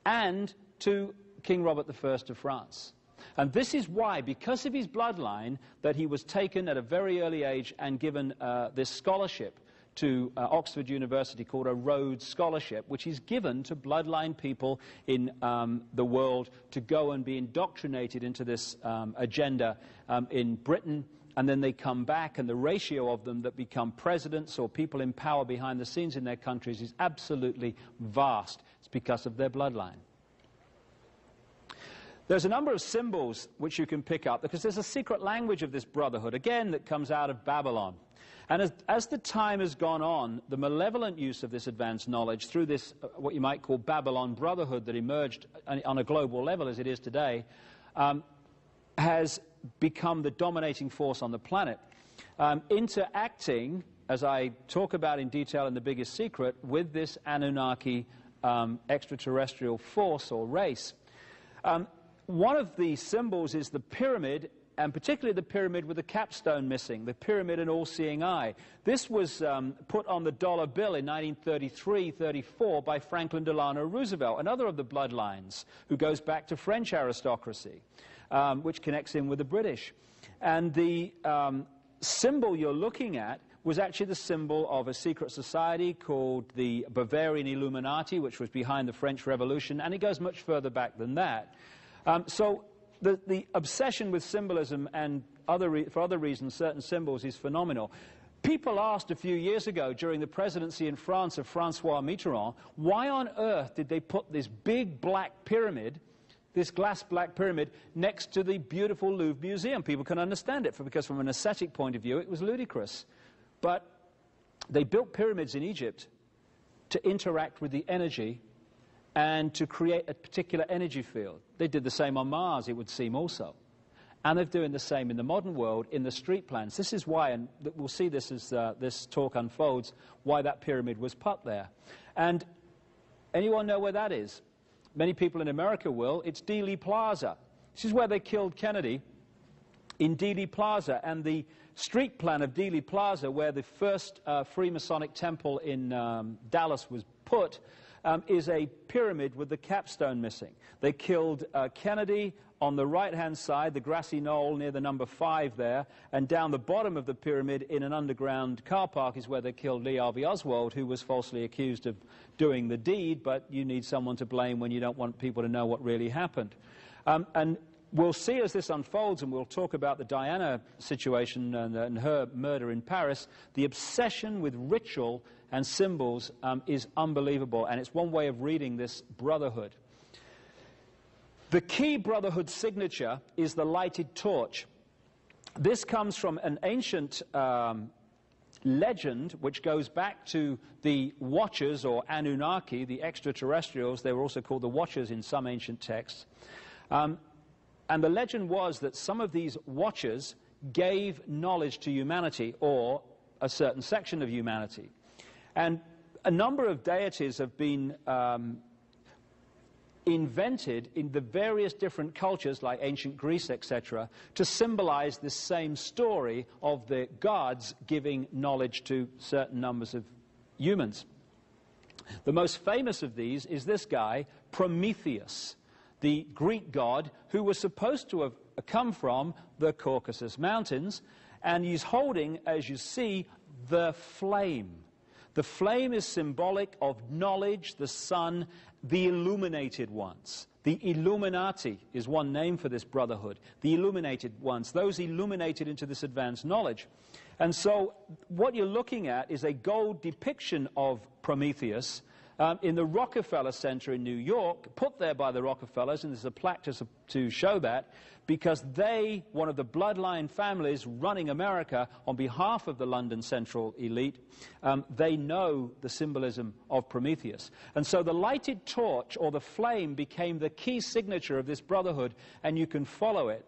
and to King Robert I of France. And this is why, because of his bloodline, that he was taken at a very early age and given this scholarship to Oxford University called a Rhodes Scholarship, which is given to bloodline people in the world to go and be indoctrinated into this agenda in Britain, and then they come back, and the ratio of them that become presidents or people in power behind the scenes in their countries is absolutely vast. It's because of their bloodline. There's a number of symbols which you can pick up, because there's a secret language of this brotherhood, again, that comes out of Babylon. And as the time has gone on, the malevolent use of this advanced knowledge through this, what you might call Babylon Brotherhood that emerged on a global level as it is today, has become the dominating force on the planet, interacting, as I talk about in detail in The Biggest Secret, with this Anunnaki extraterrestrial force or race. One of the symbols is the pyramid, and particularly the pyramid with the capstone missing, the pyramid and all-seeing eye. This was put on the dollar bill in 1933-34 by Franklin Delano Roosevelt, another of the bloodlines, who goes back to French aristocracy, which connects in with the British. And the symbol you're looking at was actually the symbol of a secret society called the Bavarian Illuminati, which was behind the French Revolution, and it goes much further back than that. So the obsession with symbolism and for other reasons, certain symbols, is phenomenal. People asked a few years ago during the presidency in France of François Mitterrand, why on earth did they put this big black pyramid, this glass black pyramid, next to the beautiful Louvre Museum? People can understand it, because from an aesthetic point of view, it was ludicrous. But they built pyramids in Egypt to interact with the energy and to create a particular energy field. They did the same on Mars, it would seem, also. And they're doing the same in the modern world, in the street plans. This is why, and we'll see this as this talk unfolds, why that pyramid was put there. And anyone know where that is? Many people in America will. It's Dealey Plaza. This is where they killed Kennedy, in Dealey Plaza. And the street plan of Dealey Plaza, where the first Freemasonic temple in Dallas was put, is a pyramid with the capstone missing. They killed Kennedy on the right-hand side, the grassy knoll near the number 5 there, and down the bottom of the pyramid in an underground car park is where they killed Lee Harvey Oswald, who was falsely accused of doing the deed, but you need someone to blame when you don't want people to know what really happened. And we'll see as this unfolds, and we'll talk about the Diana situation and her murder in Paris, the obsession with ritual and symbols is unbelievable, and it's one way of reading this brotherhood. The key brotherhood signature is the lighted torch. This comes from an ancient legend which goes back to the Watchers, or Anunnaki, the extraterrestrials. They were also called the Watchers in some ancient texts. And the legend was that some of these Watchers gave knowledge to humanity, or a certain section of humanity. And a number of deities have been invented in the various different cultures, like ancient Greece, etc., to symbolize this same story of the gods giving knowledge to certain numbers of humans. The most famous of these is this guy, Prometheus, the Greek god who was supposed to have come from the Caucasus Mountains, and he's holding, as you see, the flame. The flame is symbolic of knowledge, the sun, the illuminated ones. The Illuminati is one name for this brotherhood. The illuminated ones, those illuminated into this advanced knowledge. And so what you're looking at is a gold depiction of Prometheus in the Rockefeller Center in New York, put there by the Rockefellers, and there's a plaque to show that, because they, one of the bloodline families running America on behalf of the London Central elite, they know the symbolism of Prometheus. And so the lighted torch, or the flame, became the key signature of this brotherhood, and you can follow it.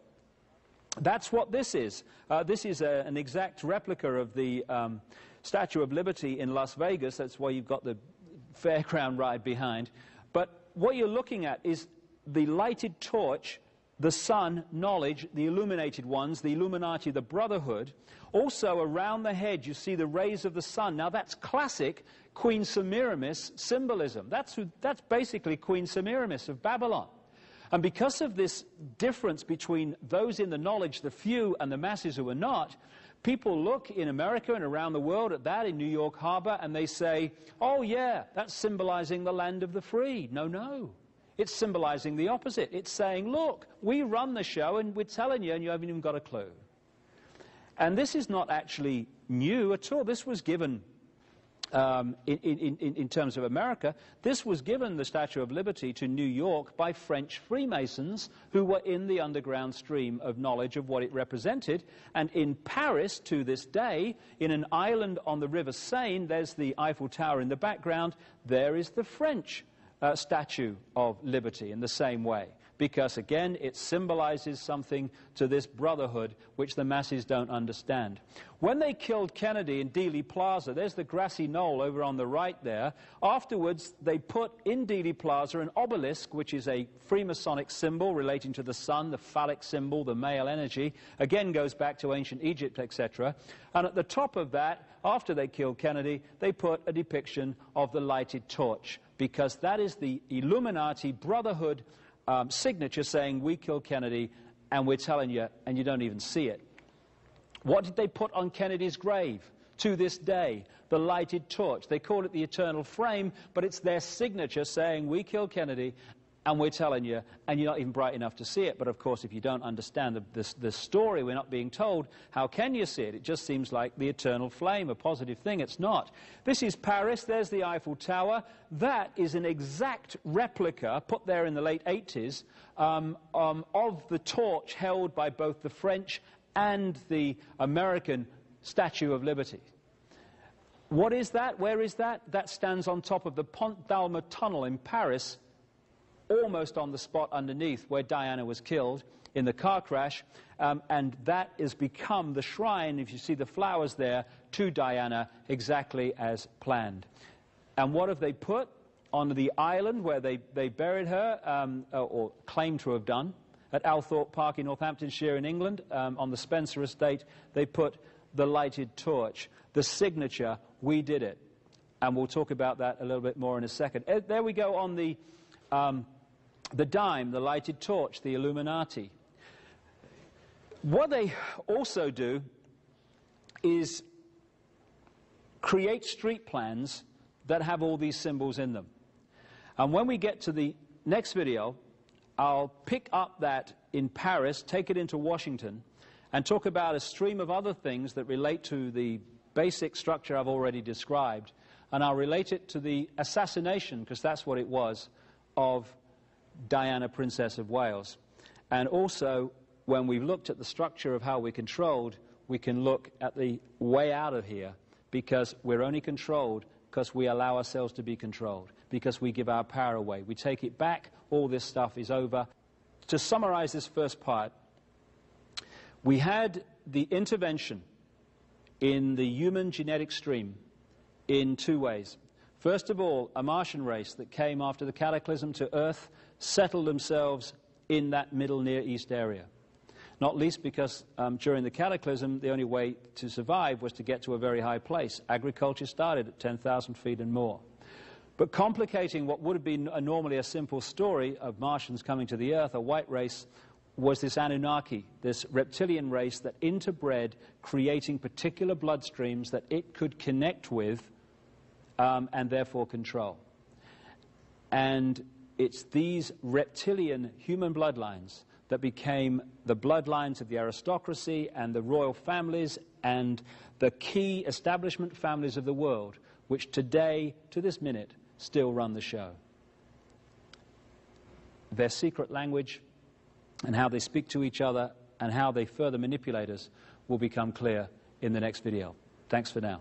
That's what this is. This is an exact replica of the Statue of Liberty in Las Vegas. That's why you've got the fairground ride behind. But what you're looking at is the lighted torch, the sun, knowledge, the illuminated ones, the Illuminati, the brotherhood. Also around the head you see the rays of the sun. Now that's classic Queen Semiramis symbolism. That's basically Queen Semiramis of Babylon. And because of this difference between those in the knowledge, the few, and the masses who are not, people look in America and around the world at that in New York Harbor, and they say, oh yeah, that's symbolizing the land of the free. No, no. It's symbolizing the opposite. It's saying, look, we run the show and we're telling you, and you haven't even got a clue. And this is not actually new at all. This was given, in terms of America, this was given, the Statue of Liberty, to New York by French Freemasons who were in the underground stream of knowledge of what it represented. And in Paris, to this day, in an island on the River Seine, there's the Eiffel Tower in the background, there is the French Statue of Liberty in the same way, because again it symbolizes something to this brotherhood which the masses don't understand. When they killed Kennedy in Dealey Plaza, there's the grassy knoll over on the right there. Afterwards they put in Dealey Plaza an obelisk, which is a Freemasonic symbol relating to the sun, the phallic symbol, the male energy, again goes back to ancient Egypt, etc. And at the top of that, after they killed Kennedy, they put a depiction of the lighted torch, because that is the Illuminati Brotherhood signature saying, we killed Kennedy, and we're telling you, and you don't even see it. What did they put on Kennedy's grave? To this day, the lighted torch. They call it the eternal flame, but it's their signature saying, we killed Kennedy, and we're telling you, and you're not even bright enough to see it. But of course, if you don't understand the story we're not being told, how can you see it? It just seems like the eternal flame, a positive thing. It's not. This is Paris. There's the Eiffel Tower. That is an exact replica, put there in the late 80s, of the torch held by both the French and the American Statue of Liberty. What is that? Where is that? That stands on top of the Pont d'Alma tunnel in Paris, almost on the spot underneath where Diana was killed in the car crash, and that has become the shrine, if you see the flowers there, to Diana, exactly as planned. And what have they put on the island where they buried her, or claimed to have done, at Althorpe Park in Northamptonshire in England, on the Spencer estate? They put the lighted torch, the signature, we did it. And we'll talk about that a little bit more in a second. There we go on the dime, the lighted torch, the Illuminati. What they also do is create street plans that have all these symbols in them. And when we get to the next video, I'll pick up that in Paris, take it into Washington, and talk about a stream of other things that relate to the basic structure I've already described. And I'll relate it to the assassination, because that's what it was, of Diana, Princess of Wales. And also, when we've looked at the structure of how we're controlled, we can look at the way out of here, because we're only controlled because we allow ourselves to be controlled, because we give our power away. We take it back, all this stuff is over. To summarize this first part, we had the intervention in the human genetic stream in two ways. First of all, a Martian race that came after the cataclysm to Earth settled themselves in that middle Near East area. Not least because during the cataclysm, the only way to survive was to get to a very high place. Agriculture started at 10,000 feet and more. But complicating what would have been normally a simple story of Martians coming to the Earth, a white race, was this Anunnaki, this reptilian race that interbred, creating particular bloodstreams that it could connect with and therefore control. And it's these reptilian human bloodlines that became the bloodlines of the aristocracy and the royal families and the key establishment families of the world, which today, to this minute, still run the show. Their secret language and how they speak to each other and how they further manipulate us will become clear in the next video. Thanks for now.